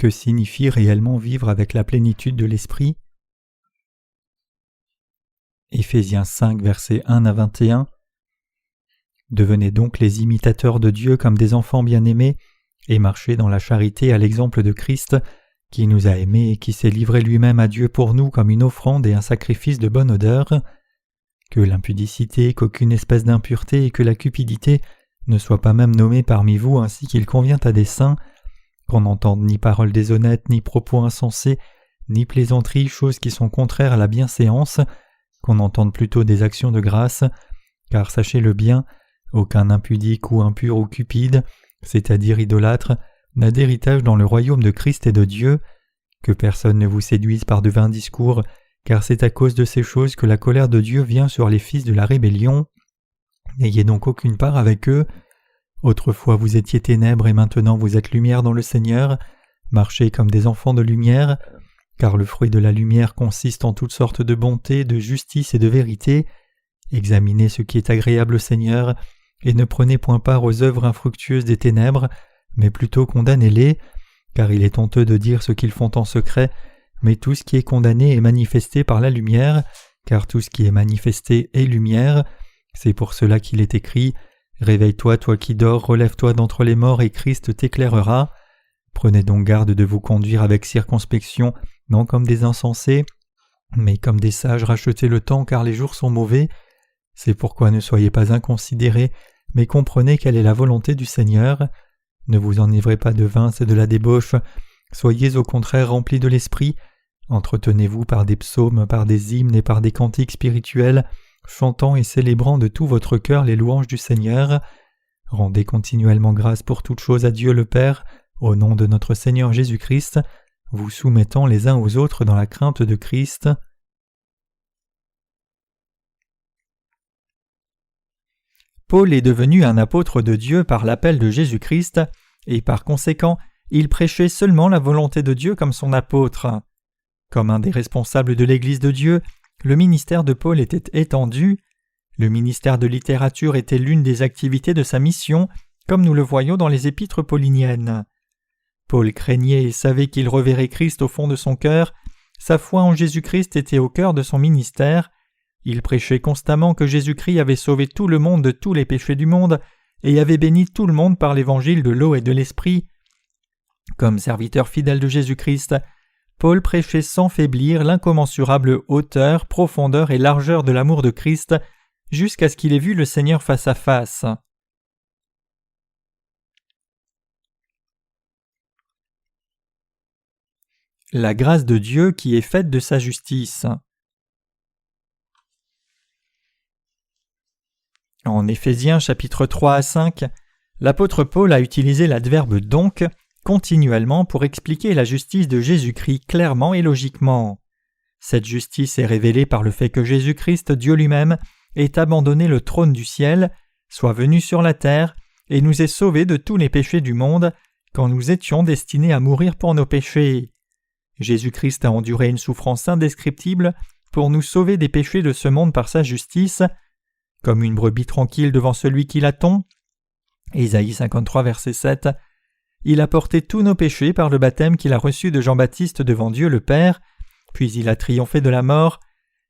Que signifie réellement vivre avec la plénitude de l'Esprit? Éphésiens 5, versets 1 à 21. Devenez donc les imitateurs de Dieu comme des enfants bien-aimés, et marchez dans la charité à l'exemple de Christ, qui nous a aimés et qui s'est livré lui-même à Dieu pour nous comme une offrande et un sacrifice de bonne odeur. Que l'impudicité, qu'aucune espèce d'impureté et que la cupidité ne soient pas même nommées parmi vous ainsi qu'il convient à des saints, qu'on n'entende ni paroles déshonnêtes, ni propos insensés, ni plaisanteries, choses qui sont contraires à la bienséance, qu'on entende plutôt des actions de grâce, car sachez-le bien, aucun impudique ou impur ou cupide, c'est-à-dire idolâtre, n'a d'héritage dans le royaume de Christ et de Dieu. Que personne ne vous séduise par de vains discours, car c'est à cause de ces choses que la colère de Dieu vient sur les fils de la rébellion. N'ayez donc aucune part avec eux. Autrefois vous étiez ténèbres et maintenant vous êtes lumière dans le Seigneur. Marchez comme des enfants de lumière, car le fruit de la lumière consiste en toutes sortes de bonté, de justice et de vérité. Examinez ce qui est agréable au Seigneur, et ne prenez point part aux œuvres infructueuses des ténèbres, mais plutôt condamnez-les, car il est honteux de dire ce qu'ils font en secret, mais tout ce qui est condamné est manifesté par la lumière, car tout ce qui est manifesté est lumière. C'est pour cela qu'il est écrit « Réveille-toi, toi qui dors, relève-toi d'entre les morts, et Christ t'éclairera. » Prenez donc garde de vous conduire avec circonspection, non comme des insensés, mais comme des sages rachetez le temps, car les jours sont mauvais. C'est pourquoi ne soyez pas inconsidérés, mais comprenez quelle est la volonté du Seigneur. Ne vous enivrez pas de vin, c'est de la débauche. Soyez au contraire remplis de l'Esprit. Entretenez-vous par des psaumes, par des hymnes et par des cantiques spirituels, chantant et célébrant de tout votre cœur les louanges du Seigneur. Rendez continuellement grâce pour toutes choses à Dieu le Père, au nom de notre Seigneur Jésus-Christ, vous soumettant les uns aux autres dans la crainte de Christ. Paul est devenu un apôtre de Dieu par l'appel de Jésus-Christ, et par conséquent, il prêchait seulement la volonté de Dieu comme son apôtre. Comme un des responsables de l'Église de Dieu, le ministère de Paul était étendu. Le ministère de littérature était l'une des activités de sa mission, comme nous le voyons dans les épîtres pauliniennes. Paul craignait et savait qu'il reverrait Christ au fond de son cœur. Sa foi en Jésus-Christ était au cœur de son ministère. Il prêchait constamment que Jésus-Christ avait sauvé tout le monde de tous les péchés du monde et avait béni tout le monde par l'évangile de l'eau et de l'esprit. Comme serviteur fidèle de Jésus-Christ, Paul prêchait sans faiblir l'incommensurable hauteur, profondeur et largeur de l'amour de Christ jusqu'à ce qu'il ait vu le Seigneur face à face. La grâce de Dieu qui est faite de sa justice. En Éphésiens chapitres 3 à 5, l'apôtre Paul a utilisé l'adverbe « donc » continuellement pour expliquer la justice de Jésus-Christ clairement et logiquement. Cette justice est révélée par le fait que Jésus-Christ, Dieu lui-même, ait abandonné le trône du ciel, soit venu sur la terre, et nous ait sauvés de tous les péchés du monde, quand nous étions destinés à mourir pour nos péchés. Jésus-Christ a enduré une souffrance indescriptible pour nous sauver des péchés de ce monde par sa justice, comme une brebis tranquille devant celui qui l'attend. Ésaïe 53, verset 7. Il a porté tous nos péchés par le baptême qu'il a reçu de Jean-Baptiste devant Dieu le Père, puis il a triomphé de la mort.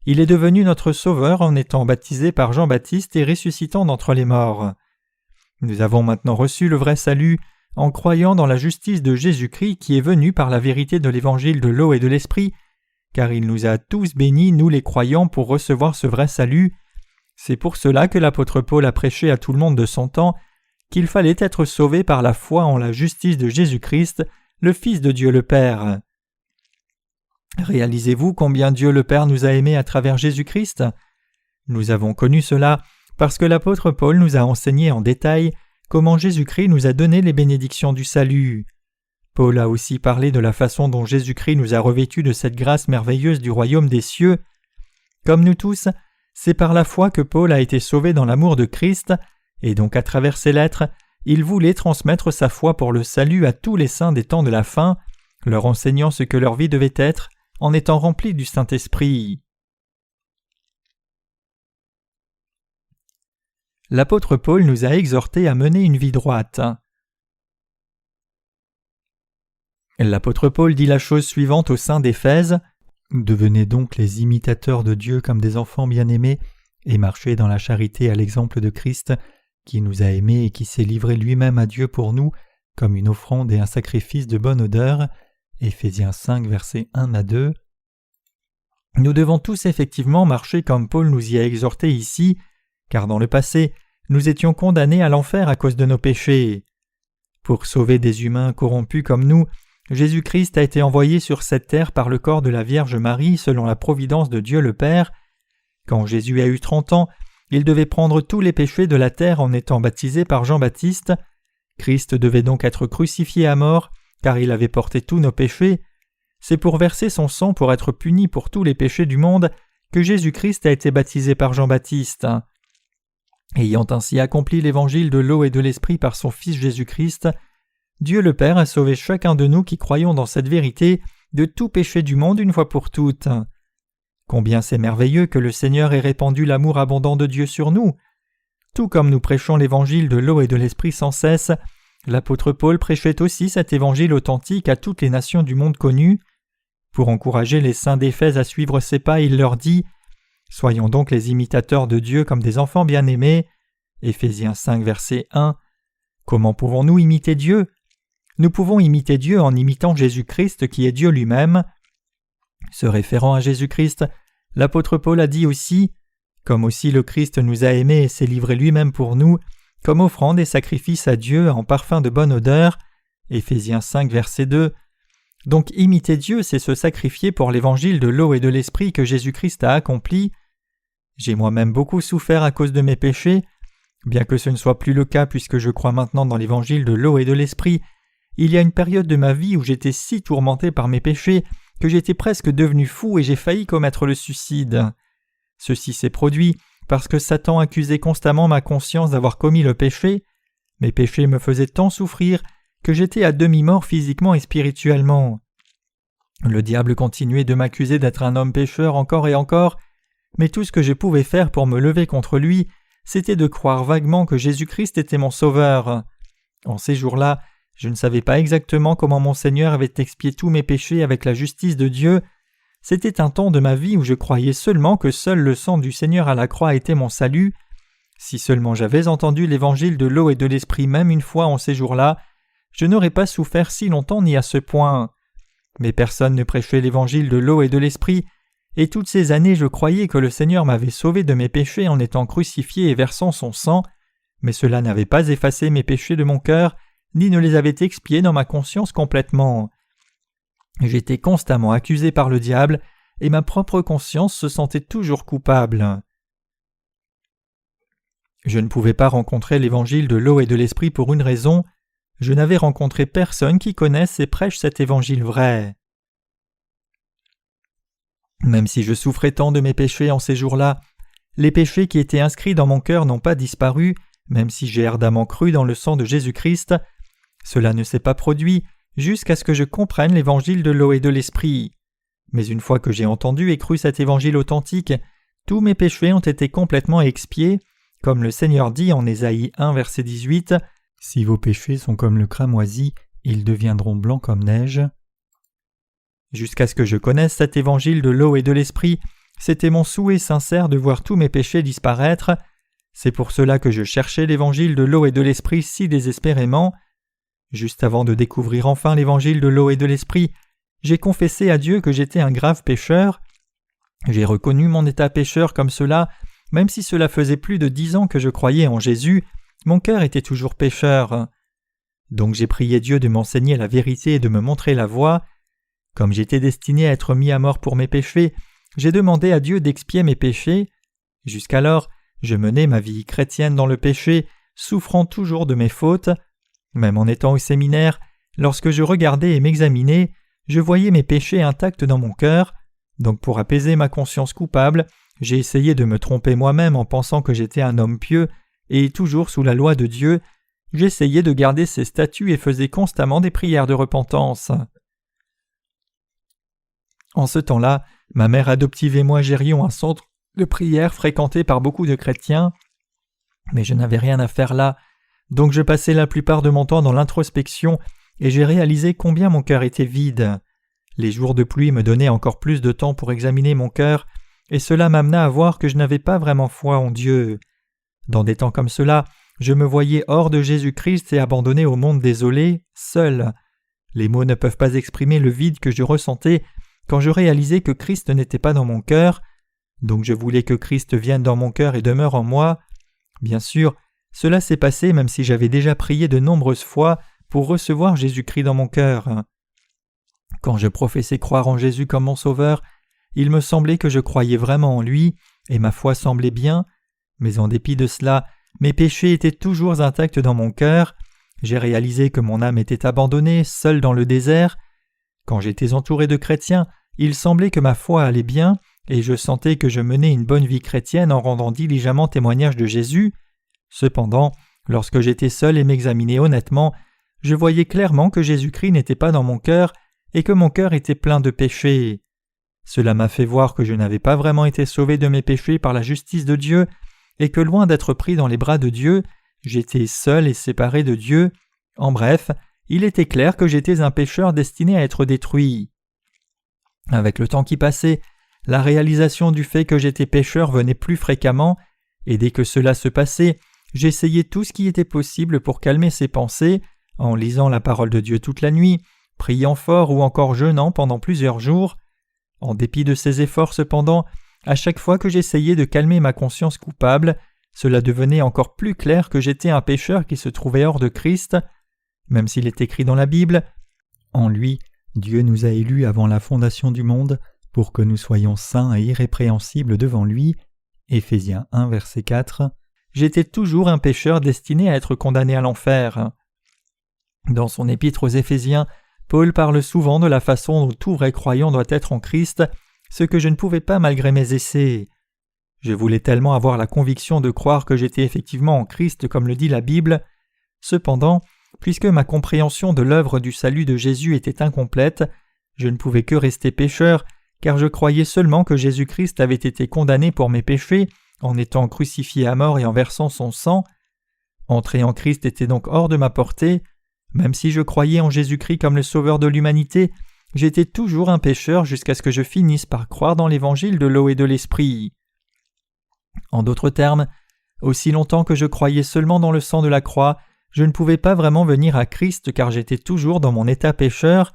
Il est devenu notre Sauveur en étant baptisé par Jean-Baptiste et ressuscitant d'entre les morts. Nous avons maintenant reçu le vrai salut en croyant dans la justice de Jésus-Christ qui est venu par la vérité de l'évangile de l'eau et de l'esprit, car il nous a tous bénis, nous les croyants, pour recevoir ce vrai salut. C'est pour cela que l'apôtre Paul a prêché à tout le monde de son temps qu'il fallait être sauvé par la foi en la justice de Jésus-Christ, le Fils de Dieu le Père. Réalisez-vous combien Dieu le Père nous a aimés à travers Jésus-Christ? Nous avons connu cela parce que l'apôtre Paul nous a enseigné en détail comment Jésus-Christ nous a donné les bénédictions du salut. Paul a aussi parlé de la façon dont Jésus-Christ nous a revêtus de cette grâce merveilleuse du royaume des cieux. Comme nous tous, c'est par la foi que Paul a été sauvé dans l'amour de Christ, et donc à travers ses lettres, il voulait transmettre sa foi pour le salut à tous les saints des temps de la fin, leur enseignant ce que leur vie devait être en étant remplie du Saint-Esprit. L'apôtre Paul nous a exhortés à mener une vie droite. L'apôtre Paul dit la chose suivante au sein d'Éphèse: « Devenez donc les imitateurs de Dieu comme des enfants bien-aimés, et marchez dans la charité à l'exemple de Christ, qui nous a aimés et qui s'est livré lui-même à Dieu pour nous, comme une offrande et un sacrifice de bonne odeur. » Éphésiens 5, versets 1 à 2. Nous devons tous effectivement marcher comme Paul nous y a exhortés ici, car dans le passé, nous étions condamnés à l'enfer à cause de nos péchés. Pour sauver des humains corrompus comme nous, Jésus-Christ a été envoyé sur cette terre par le corps de la Vierge Marie selon la providence de Dieu le Père. Quand Jésus a eu 30 ans, il devait prendre tous les péchés de la terre en étant baptisé par Jean-Baptiste. Christ devait donc être crucifié à mort, car il avait porté tous nos péchés. C'est pour verser son sang pour être puni pour tous les péchés du monde que Jésus-Christ a été baptisé par Jean-Baptiste. Ayant ainsi accompli l'évangile de l'eau et de l'esprit par son Fils Jésus-Christ, Dieu le Père a sauvé chacun de nous qui croyons dans cette vérité de tout péché du monde une fois pour toutes. Combien c'est merveilleux que le Seigneur ait répandu l'amour abondant de Dieu sur nous. Tout comme nous prêchons l'évangile de l'eau et de l'esprit sans cesse, l'apôtre Paul prêchait aussi cet évangile authentique à toutes les nations du monde connues. Pour encourager les saints d'Éphèse à suivre ses pas, il leur dit: « Soyons donc les imitateurs de Dieu comme des enfants bien-aimés. » Éphésiens 5, verset 1. Comment pouvons-nous imiter Dieu? Nous pouvons imiter Dieu en imitant Jésus-Christ qui est Dieu lui-même. Se référant à Jésus-Christ, l'apôtre Paul a dit aussi: « Comme aussi le Christ nous a aimés et s'est livré lui-même pour nous, comme offrande et sacrifice à Dieu en parfum de bonne odeur. » Éphésiens 5, verset 2. Donc imiter Dieu, c'est se sacrifier pour l'évangile de l'eau et de l'esprit que Jésus-Christ a accompli. J'ai moi-même beaucoup souffert à cause de mes péchés. Bien que ce ne soit plus le cas puisque je crois maintenant dans l'évangile de l'eau et de l'esprit, il y a une période de ma vie où j'étais si tourmenté par mes péchés que j'étais presque devenu fou et j'ai failli commettre le suicide. Ceci s'est produit parce que Satan accusait constamment ma conscience d'avoir commis le péché. Mes péchés me faisaient tant souffrir que j'étais à demi-mort physiquement et spirituellement. Le diable continuait de m'accuser d'être un homme pécheur encore et encore, mais tout ce que je pouvais faire pour me lever contre lui, c'était de croire vaguement que Jésus-Christ était mon sauveur. En ces jours-là, je ne savais pas exactement comment mon Seigneur avait expié tous mes péchés avec la justice de Dieu. C'était un temps de ma vie où je croyais seulement que seul le sang du Seigneur à la croix était mon salut. Si seulement j'avais entendu l'évangile de l'eau et de l'esprit même une fois en ces jours-là, je n'aurais pas souffert si longtemps ni à ce point. Mais personne ne prêchait l'évangile de l'eau et de l'esprit, et toutes ces années je croyais que le Seigneur m'avait sauvé de mes péchés en étant crucifié et versant son sang, mais cela n'avait pas effacé mes péchés de mon cœur, ni ne les avait expiés dans ma conscience complètement. J'étais constamment accusé par le diable, et ma propre conscience se sentait toujours coupable. Je ne pouvais pas rencontrer l'évangile de l'eau et de l'esprit pour une raison: je n'avais rencontré personne qui connaisse et prêche cet évangile vrai. Même si je souffrais tant de mes péchés en ces jours-là, les péchés qui étaient inscrits dans mon cœur n'ont pas disparu, même si j'ai ardemment cru dans le sang de Jésus-Christ. Cela ne s'est pas produit jusqu'à ce que je comprenne l'évangile de l'eau et de l'esprit. Mais une fois que j'ai entendu et cru cet évangile authentique, tous mes péchés ont été complètement expiés, comme le Seigneur dit en Ésaïe 1, verset 18, « Si vos péchés sont comme le cramoisi, ils deviendront blancs comme neige. » Jusqu'à ce que je connaisse cet évangile de l'eau et de l'esprit, c'était mon souhait sincère de voir tous mes péchés disparaître. C'est pour cela que je cherchais l'évangile de l'eau et de l'esprit si désespérément. Juste avant de découvrir enfin l'évangile de l'eau et de l'esprit, j'ai confessé à Dieu que j'étais un grave pécheur. J'ai reconnu mon état pécheur comme cela, même si cela faisait plus de 10 ans que je croyais en Jésus, mon cœur était toujours pécheur. Donc j'ai prié Dieu de m'enseigner la vérité et de me montrer la voie. Comme j'étais destiné à être mis à mort pour mes péchés, j'ai demandé à Dieu d'expier mes péchés. Jusqu'alors, je menais ma vie chrétienne dans le péché, souffrant toujours de mes fautes. Même en étant au séminaire, lorsque je regardais et m'examinais, je voyais mes péchés intacts dans mon cœur. Donc pour apaiser ma conscience coupable, j'ai essayé de me tromper moi-même en pensant que j'étais un homme pieux, et toujours sous la loi de Dieu, j'essayais de garder ses statuts et faisais constamment des prières de repentance. En ce temps-là, ma mère adoptive et moi gérions un centre de prière fréquenté par beaucoup de chrétiens, mais je n'avais rien à faire là, donc je passais la plupart de mon temps dans l'introspection et j'ai réalisé combien mon cœur était vide. Les jours de pluie me donnaient encore plus de temps pour examiner mon cœur, et cela m'amena à voir que je n'avais pas vraiment foi en Dieu. Dans des temps comme cela, je me voyais hors de Jésus-Christ et abandonné au monde désolé, seul. Les mots ne peuvent pas exprimer le vide que je ressentais quand je réalisais que Christ n'était pas dans mon cœur. Donc je voulais que Christ vienne dans mon cœur et demeure en moi. Bien sûr, cela s'est passé même si j'avais déjà prié de nombreuses fois pour recevoir Jésus-Christ dans mon cœur. Quand je professais croire en Jésus comme mon Sauveur, il me semblait que je croyais vraiment en lui, et ma foi semblait bien, mais en dépit de cela, mes péchés étaient toujours intacts dans mon cœur. J'ai réalisé que mon âme était abandonnée, seule dans le désert. Quand j'étais entouré de chrétiens, il semblait que ma foi allait bien, et je sentais que je menais une bonne vie chrétienne en rendant diligemment témoignage de Jésus. Cependant, lorsque j'étais seul et m'examinais honnêtement, je voyais clairement que Jésus-Christ n'était pas dans mon cœur et que mon cœur était plein de péchés. Cela m'a fait voir que je n'avais pas vraiment été sauvé de mes péchés par la justice de Dieu et que loin d'être pris dans les bras de Dieu, j'étais seul et séparé de Dieu. En bref, il était clair que j'étais un pécheur destiné à être détruit. Avec le temps qui passait, la réalisation du fait que j'étais pécheur venait plus fréquemment, et dès que cela se passait, j'essayais tout ce qui était possible pour calmer ces pensées, en lisant la parole de Dieu toute la nuit, priant fort ou encore jeûnant pendant plusieurs jours. En dépit de ces efforts cependant, à chaque fois que j'essayais de calmer ma conscience coupable, cela devenait encore plus clair que j'étais un pécheur qui se trouvait hors de Christ. Même s'il est écrit dans la Bible, « En lui, Dieu nous a élus avant la fondation du monde, pour que nous soyons saints et irrépréhensibles devant lui. » Éphésiens 1, verset 4. J'étais toujours un pécheur destiné à être condamné à l'enfer. Dans son épître aux Éphésiens, Paul parle souvent de la façon dont tout vrai croyant doit être en Christ, ce que je ne pouvais pas malgré mes essais. Je voulais tellement avoir la conviction de croire que j'étais effectivement en Christ comme le dit la Bible. Cependant, puisque ma compréhension de l'œuvre du salut de Jésus était incomplète, je ne pouvais que rester pécheur, car je croyais seulement que Jésus-Christ avait été condamné pour mes péchés en étant crucifié à mort et en versant son sang. Entrer en Christ était donc hors de ma portée. Même si je croyais en Jésus-Christ comme le sauveur de l'humanité, j'étais toujours un pécheur jusqu'à ce que je finisse par croire dans l'évangile de l'eau et de l'esprit. En d'autres termes, aussi longtemps que je croyais seulement dans le sang de la croix, je ne pouvais pas vraiment venir à Christ car j'étais toujours dans mon état pécheur.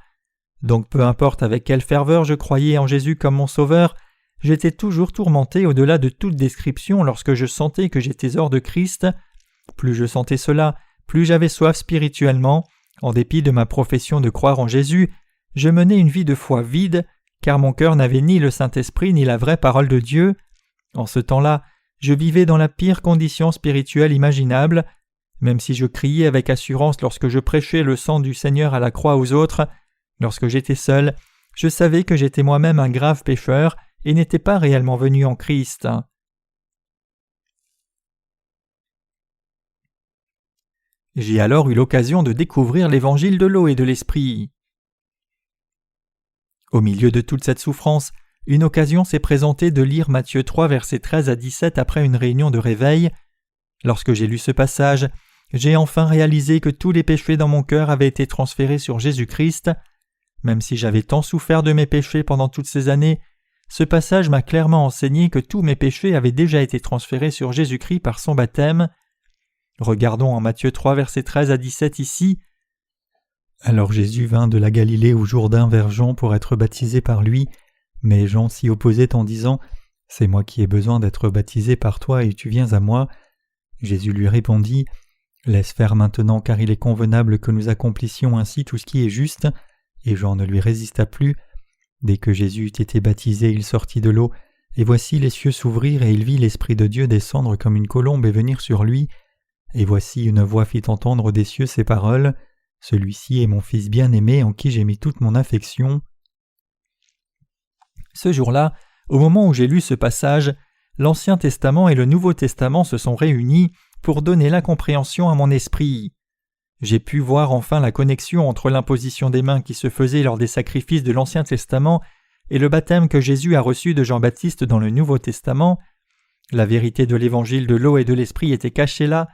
Donc peu importe avec quelle ferveur je croyais en Jésus comme mon sauveur, j'étais toujours tourmenté au-delà de toute description lorsque je sentais que j'étais hors de Christ. Plus je sentais cela, plus j'avais soif spirituellement. En dépit de ma profession de croire en Jésus, je menais une vie de foi vide, car mon cœur n'avait ni le Saint-Esprit ni la vraie parole de Dieu. En ce temps-là, je vivais dans la pire condition spirituelle imaginable. Même si je criais avec assurance lorsque je prêchais le sang du Seigneur à la croix aux autres, lorsque j'étais seul, je savais que j'étais moi-même un grave pécheur et n'étais pas réellement venu en Christ. J'ai alors eu l'occasion de découvrir l'évangile de l'eau et de l'esprit. Au milieu de toute cette souffrance, une occasion s'est présentée de lire Matthieu 3, versets 13 à 17 après une réunion de réveil. Lorsque j'ai lu ce passage, j'ai enfin réalisé que tous les péchés dans mon cœur avaient été transférés sur Jésus-Christ. Même si j'avais tant souffert de mes péchés pendant toutes ces années, ce passage m'a clairement enseigné que tous mes péchés avaient déjà été transférés sur Jésus-Christ par son baptême. Regardons en Matthieu 3, versets 13 à 17 ici. « Alors Jésus vint de la Galilée au Jourdain vers Jean pour être baptisé par lui, mais Jean s'y opposait en disant « C'est moi qui ai besoin d'être baptisé par toi et tu viens à moi. » Jésus lui répondit « Laisse faire maintenant car il est convenable que nous accomplissions ainsi tout ce qui est juste. » Et Jean ne lui résista plus. Dès que Jésus eut été baptisé, il sortit de l'eau, et voici les cieux s'ouvrirent et il vit l'Esprit de Dieu descendre comme une colombe et venir sur lui. Et voici une voix fit entendre des cieux ces paroles, « Celui-ci est mon Fils bien-aimé en qui j'ai mis toute mon affection. » Ce jour-là, au moment où j'ai lu ce passage, l'Ancien Testament et le Nouveau Testament se sont réunis pour donner la compréhension à mon esprit. J'ai pu voir enfin la connexion entre l'imposition des mains qui se faisait lors des sacrifices de l'Ancien Testament et le baptême que Jésus a reçu de Jean-Baptiste dans le Nouveau Testament. La vérité de l'évangile de l'eau et de l'esprit était cachée là.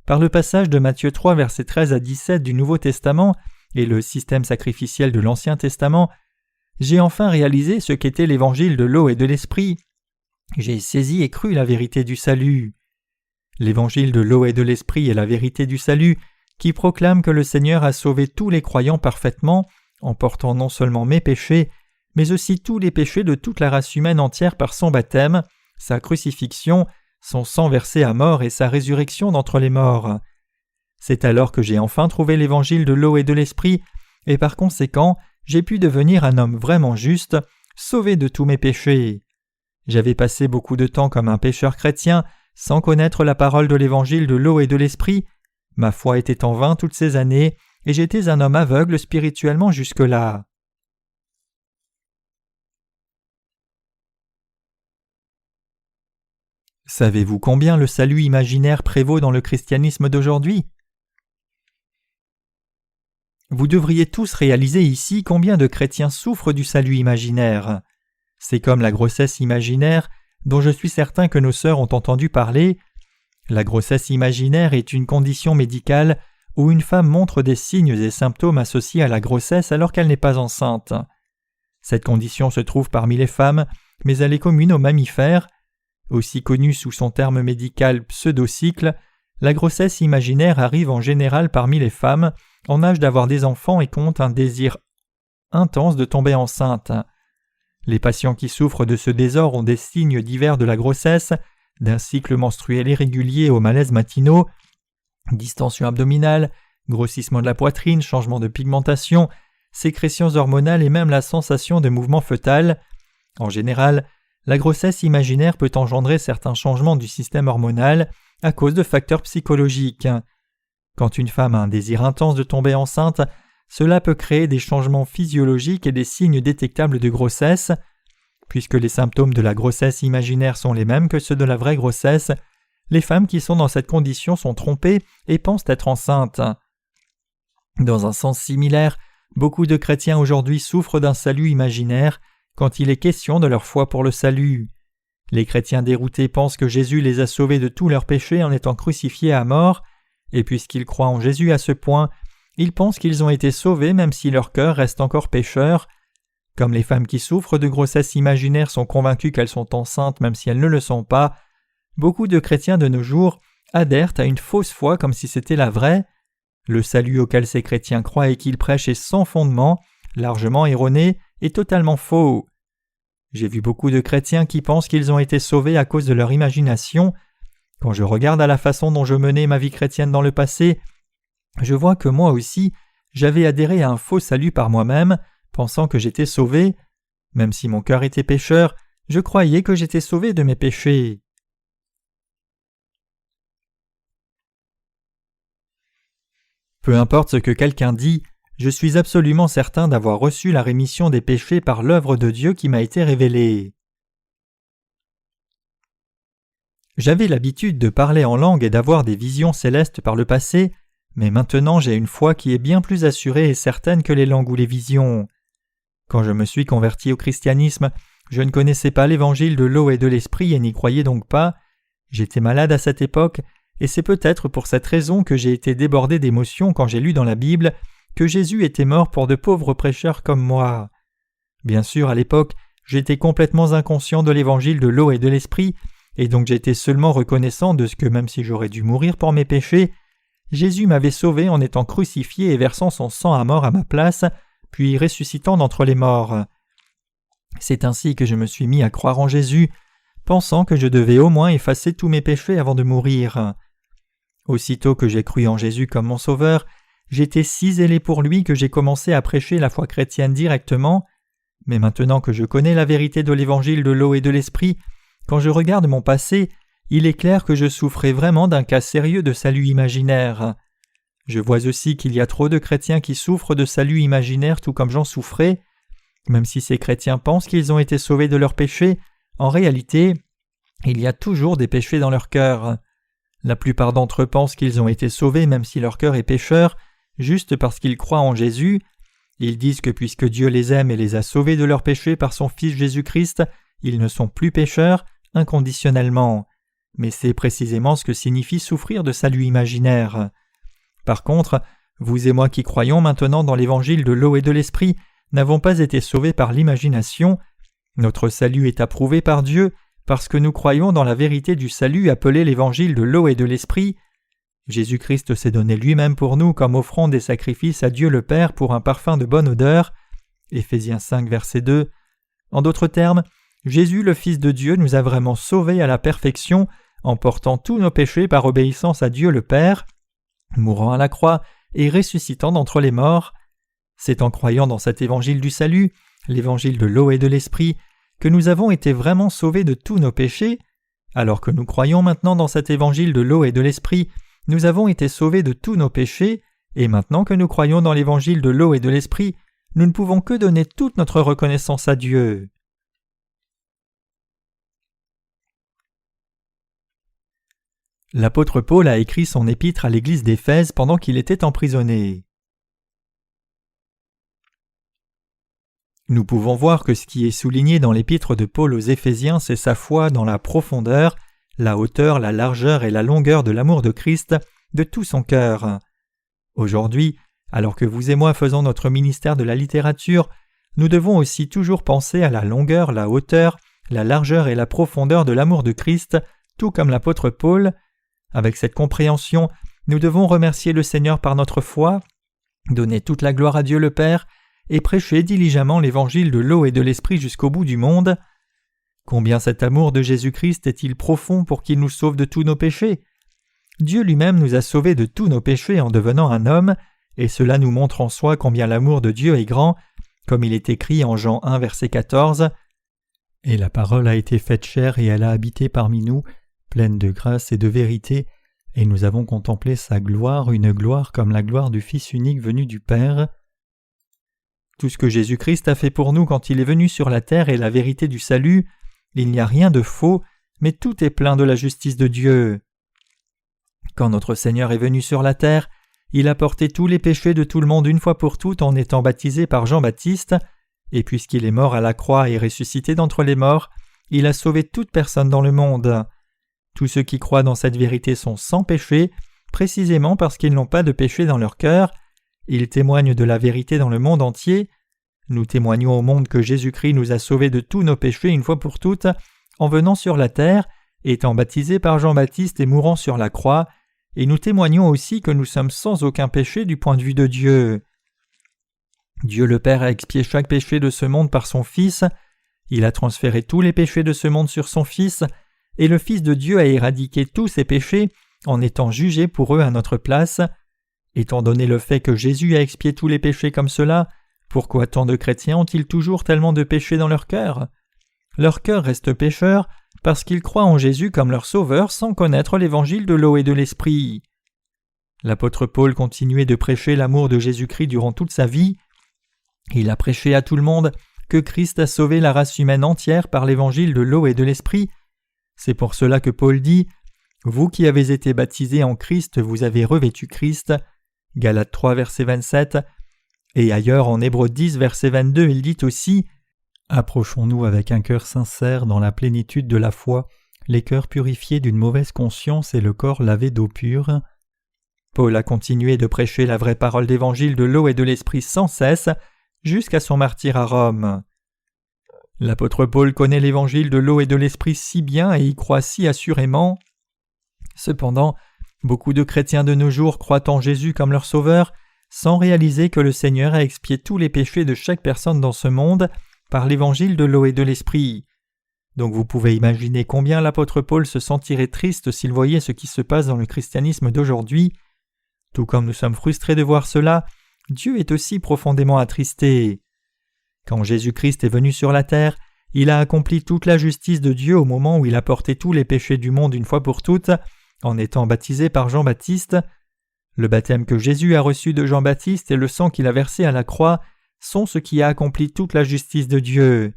Par le passage de Matthieu 3, versets 13 à 17 du Nouveau Testament, et le système sacrificiel de l'Ancien Testament, j'ai enfin réalisé ce qu'était l'évangile de l'eau et de l'esprit. J'ai saisi et cru la vérité du salut. L'évangile de l'eau et de l'esprit est la vérité du salut qui proclame que le Seigneur a sauvé tous les croyants parfaitement en portant non seulement mes péchés, mais aussi tous les péchés de toute la race humaine entière par son baptême, sa crucifixion, son sang versé à mort et sa résurrection d'entre les morts. C'est alors que j'ai enfin trouvé l'évangile de l'eau et de l'esprit, et par conséquent, j'ai pu devenir un homme vraiment juste, sauvé de tous mes péchés. J'avais passé beaucoup de temps comme un pécheur chrétien, sans connaître la parole de l'évangile de l'eau et de l'esprit. Ma foi était en vain toutes ces années, et j'étais un homme aveugle spirituellement jusque-là. Savez-vous combien le salut imaginaire prévaut dans le christianisme d'aujourd'hui ? Vous devriez tous réaliser ici combien de chrétiens souffrent du salut imaginaire. C'est comme la grossesse imaginaire, dont je suis certain que nos sœurs ont entendu parler. La grossesse imaginaire est une condition médicale où une femme montre des signes et symptômes associés à la grossesse alors qu'elle n'est pas enceinte. Cette condition se trouve parmi les femmes, mais elle est commune aux mammifères. Aussi connue sous son terme médical pseudocycle, la grossesse imaginaire arrive en général parmi les femmes en âge d'avoir des enfants et compte un désir intense de tomber enceinte. Les patients qui souffrent de ce désordre ont des signes divers de la grossesse, d'un cycle menstruel irrégulier aux malaises matinaux, distension abdominale, grossissement de la poitrine, changement de pigmentation, sécrétions hormonales et même la sensation de mouvement fœtal. En général, la grossesse imaginaire peut engendrer certains changements du système hormonal à cause de facteurs psychologiques. Quand une femme a un désir intense de tomber enceinte, cela peut créer des changements physiologiques et des signes détectables de grossesse. Puisque les symptômes de la grossesse imaginaire sont les mêmes que ceux de la vraie grossesse, les femmes qui sont dans cette condition sont trompées et pensent être enceintes. Dans un sens similaire, beaucoup de chrétiens aujourd'hui souffrent d'un salut imaginaire quand il est question de leur foi pour le salut. Les chrétiens déroutés pensent que Jésus les a sauvés de tous leurs péchés en étant crucifiés à mort, et puisqu'ils croient en Jésus à ce point, ils pensent qu'ils ont été sauvés même si leur cœur reste encore pécheur. Comme les femmes qui souffrent de grossesse imaginaire sont convaincues qu'elles sont enceintes même si elles ne le sont pas, beaucoup de chrétiens de nos jours adhèrent à une fausse foi comme si c'était la vraie. Le salut auquel ces chrétiens croient et qu'ils prêchent est sans fondement, largement erroné et totalement faux. J'ai vu beaucoup de chrétiens qui pensent qu'ils ont été sauvés à cause de leur imagination. Quand je regarde à la façon dont je menais ma vie chrétienne dans le passé, je vois que moi aussi, j'avais adhéré à un faux salut par moi-même, pensant que j'étais sauvé. Même si mon cœur était pécheur, je croyais que j'étais sauvé de mes péchés. Peu importe ce que quelqu'un dit, je suis absolument certain d'avoir reçu la rémission des péchés par l'œuvre de Dieu qui m'a été révélée. J'avais l'habitude de parler en langue et d'avoir des visions célestes par le passé, mais maintenant j'ai une foi qui est bien plus assurée et certaine que les langues ou les visions. Quand je me suis converti au christianisme, je ne connaissais pas l'évangile de l'eau et de l'esprit et n'y croyais donc pas. J'étais malade à cette époque, et c'est peut-être pour cette raison que j'ai été débordé d'émotions quand j'ai lu dans la Bible que Jésus était mort pour de pauvres prêcheurs comme moi. Bien sûr, à l'époque, j'étais complètement inconscient de l'évangile de l'eau et de l'esprit, et donc j'étais seulement reconnaissant de ce que même si j'aurais dû mourir pour mes péchés, Jésus m'avait sauvé en étant crucifié et versant son sang à mort à ma place, puis ressuscitant d'entre les morts. C'est ainsi que je me suis mis à croire en Jésus, pensant que je devais au moins effacer tous mes péchés avant de mourir. Aussitôt que j'ai cru en Jésus comme mon sauveur, j'étais si zélé pour lui que j'ai commencé à prêcher la foi chrétienne directement, mais maintenant que je connais la vérité de l'évangile de l'eau et de l'esprit, quand je regarde mon passé, il est clair que je souffrais vraiment d'un cas sérieux de salut imaginaire. Je vois aussi qu'il y a trop de chrétiens qui souffrent de salut imaginaire tout comme j'en souffrais. Même si ces chrétiens pensent qu'ils ont été sauvés de leurs péchés, en réalité, il y a toujours des péchés dans leur cœur. La plupart d'entre eux pensent qu'ils ont été sauvés même si leur cœur est pécheur, juste parce qu'ils croient en Jésus. Ils disent que puisque Dieu les aime et les a sauvés de leurs péchés par son Fils Jésus-Christ, ils ne sont plus pécheurs, inconditionnellement. Mais c'est précisément ce que signifie souffrir de salut imaginaire. Par contre, vous et moi qui croyons maintenant dans l'évangile de l'eau et de l'esprit n'avons pas été sauvés par l'imagination. Notre salut est approuvé par Dieu parce que nous croyons dans la vérité du salut appelé l'évangile de l'eau et de l'esprit. Jésus-Christ s'est donné lui-même pour nous comme offrande et sacrifice à Dieu le Père pour un parfum de bonne odeur. Éphésiens 5, verset 2. En d'autres termes, Jésus, le Fils de Dieu, nous a vraiment sauvés à la perfection en portant tous nos péchés par obéissance à Dieu le Père, mourant à la croix et ressuscitant d'entre les morts. C'est en croyant dans cet évangile du salut, l'évangile de l'eau et de l'esprit, que nous avons été vraiment sauvés de tous nos péchés. Alors que nous croyons maintenant dans cet évangile de l'eau et de l'esprit, nous avons été sauvés de tous nos péchés, et maintenant que nous croyons dans l'évangile de l'eau et de l'esprit, nous ne pouvons que donner toute notre reconnaissance à Dieu. L'apôtre Paul a écrit son épître à l'église d'Éphèse pendant qu'il était emprisonné. Nous pouvons voir que ce qui est souligné dans l'épître de Paul aux Éphésiens, c'est sa foi dans la profondeur, la hauteur, la largeur et la longueur de l'amour de Christ de tout son cœur. Aujourd'hui, alors que vous et moi faisons notre ministère de la littérature, nous devons aussi toujours penser à la longueur, la hauteur, la largeur et la profondeur de l'amour de Christ, tout comme l'apôtre Paul. Avec cette compréhension, nous devons remercier le Seigneur par notre foi, donner toute la gloire à Dieu le Père et prêcher diligemment l'évangile de l'eau et de l'esprit jusqu'au bout du monde. Combien cet amour de Jésus-Christ est-il profond pour qu'il nous sauve de tous nos péchés? Dieu lui-même nous a sauvés de tous nos péchés en devenant un homme, et cela nous montre en soi combien l'amour de Dieu est grand, comme il est écrit en Jean 1, verset 14. « Et la parole a été faite chair et elle a habité parmi nous, pleine de grâce et de vérité, et nous avons contemplé sa gloire, une gloire comme la gloire du Fils unique venu du Père. » Tout ce que Jésus-Christ a fait pour nous quand il est venu sur la terre est la vérité du salut. Il n'y a rien de faux, mais tout est plein de la justice de Dieu. Quand notre Seigneur est venu sur la terre, il a porté tous les péchés de tout le monde une fois pour toutes en étant baptisé par Jean-Baptiste, et puisqu'il est mort à la croix et ressuscité d'entre les morts, il a sauvé toute personne dans le monde. Tous ceux qui croient dans cette vérité sont sans péché, précisément parce qu'ils n'ont pas de péché dans leur cœur. Ils témoignent de la vérité dans le monde entier. Nous témoignons au monde que Jésus-Christ nous a sauvés de tous nos péchés une fois pour toutes, en venant sur la terre, étant baptisé par Jean-Baptiste et mourant sur la croix, et nous témoignons aussi que nous sommes sans aucun péché du point de vue de Dieu. Dieu le Père a expié chaque péché de ce monde par son Fils, il a transféré tous les péchés de ce monde sur son Fils, et le Fils de Dieu a éradiqué tous ces péchés en étant jugé pour eux à notre place. Étant donné le fait que Jésus a expié tous les péchés comme cela, pourquoi tant de chrétiens ont-ils toujours tellement de péchés dans leur cœur? Leur cœur reste pécheur parce qu'ils croient en Jésus comme leur sauveur sans connaître l'évangile de l'eau et de l'esprit. L'apôtre Paul continuait de prêcher l'amour de Jésus-Christ durant toute sa vie. Il a prêché à tout le monde que Christ a sauvé la race humaine entière par l'évangile de l'eau et de l'esprit. C'est pour cela que Paul dit « Vous qui avez été baptisés en Christ, vous avez revêtu Christ » Galates 3, verset 27, et ailleurs en Hébreux 10, verset 22, il dit aussi « Approchons-nous avec un cœur sincère dans la plénitude de la foi, les cœurs purifiés d'une mauvaise conscience et le corps lavé d'eau pure. » Paul a continué de prêcher la vraie parole d'évangile de l'eau et de l'esprit sans cesse, jusqu'à son martyre à Rome. L'apôtre Paul connaît l'évangile de l'eau et de l'esprit si bien et y croit si assurément. Cependant, beaucoup de chrétiens de nos jours croient en Jésus comme leur sauveur, sans réaliser que le Seigneur a expié tous les péchés de chaque personne dans ce monde par l'évangile de l'eau et de l'esprit. Donc vous pouvez imaginer combien l'apôtre Paul se sentirait triste s'il voyait ce qui se passe dans le christianisme d'aujourd'hui. Tout comme nous sommes frustrés de voir cela, Dieu est aussi profondément attristé. Quand Jésus-Christ est venu sur la terre, il a accompli toute la justice de Dieu au moment où il a porté tous les péchés du monde une fois pour toutes, en étant baptisé par Jean-Baptiste. Le baptême que Jésus a reçu de Jean-Baptiste et le sang qu'il a versé à la croix sont ce qui a accompli toute la justice de Dieu.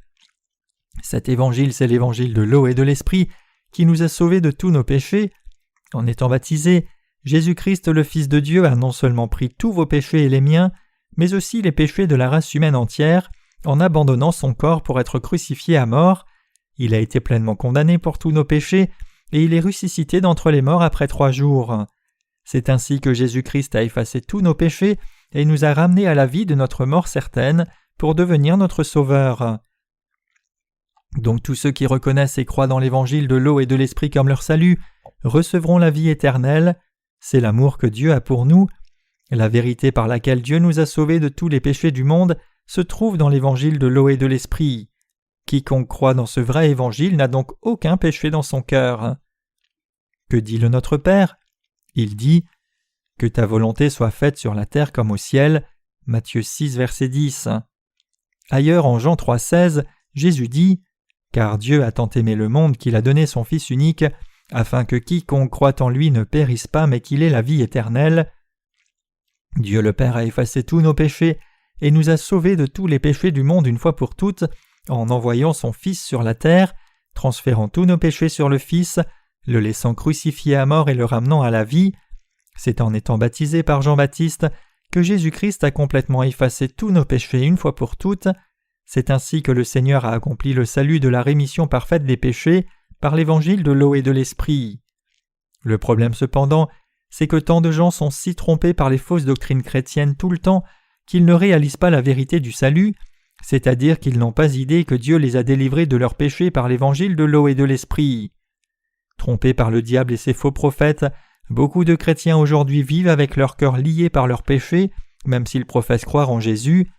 Cet évangile, c'est l'évangile de l'eau et de l'esprit qui nous a sauvés de tous nos péchés. En étant baptisé, Jésus-Christ le Fils de Dieu a non seulement pris tous vos péchés et les miens, mais aussi les péchés de la race humaine entière, en abandonnant son corps pour être crucifié à mort. Il a été pleinement condamné pour tous nos péchés, et il est ressuscité d'entre les morts après 3 jours. C'est ainsi que Jésus-Christ a effacé tous nos péchés et nous a ramenés à la vie de notre mort certaine pour devenir notre Sauveur. Donc tous ceux qui reconnaissent et croient dans l'évangile de l'eau et de l'esprit comme leur salut recevront la vie éternelle. C'est l'amour que Dieu a pour nous. La vérité par laquelle Dieu nous a sauvés de tous les péchés du monde se trouve dans l'évangile de l'eau et de l'esprit. Quiconque croit dans ce vrai évangile n'a donc aucun péché dans son cœur. Que dit le Notre Père ? Il dit « Que ta volonté soit faite sur la terre comme au ciel » Matthieu 6, verset 10. Ailleurs en Jean 3,16, Jésus dit « Car Dieu a tant aimé le monde qu'il a donné son Fils unique, afin que quiconque croit en lui ne périsse pas mais qu'il ait la vie éternelle. » Dieu le Père a effacé tous nos péchés et nous a sauvés de tous les péchés du monde une fois pour toutes en envoyant son Fils sur la terre, transférant tous nos péchés sur le Fils, le laissant crucifié à mort et le ramenant à la vie. C'est en étant baptisé par Jean-Baptiste que Jésus-Christ a complètement effacé tous nos péchés une fois pour toutes. C'est ainsi que le Seigneur a accompli le salut de la rémission parfaite des péchés par l'évangile de l'eau et de l'esprit. Le problème cependant, c'est que tant de gens sont si trompés par les fausses doctrines chrétiennes tout le temps qu'ils ne réalisent pas la vérité du salut, c'est-à-dire qu'ils n'ont pas idée que Dieu les a délivrés de leurs péchés par l'évangile de l'eau et de l'esprit. Trompés par le diable et ses faux prophètes, beaucoup de chrétiens aujourd'hui vivent avec leur cœur lié par leurs péchés, même s'ils professent croire en Jésus.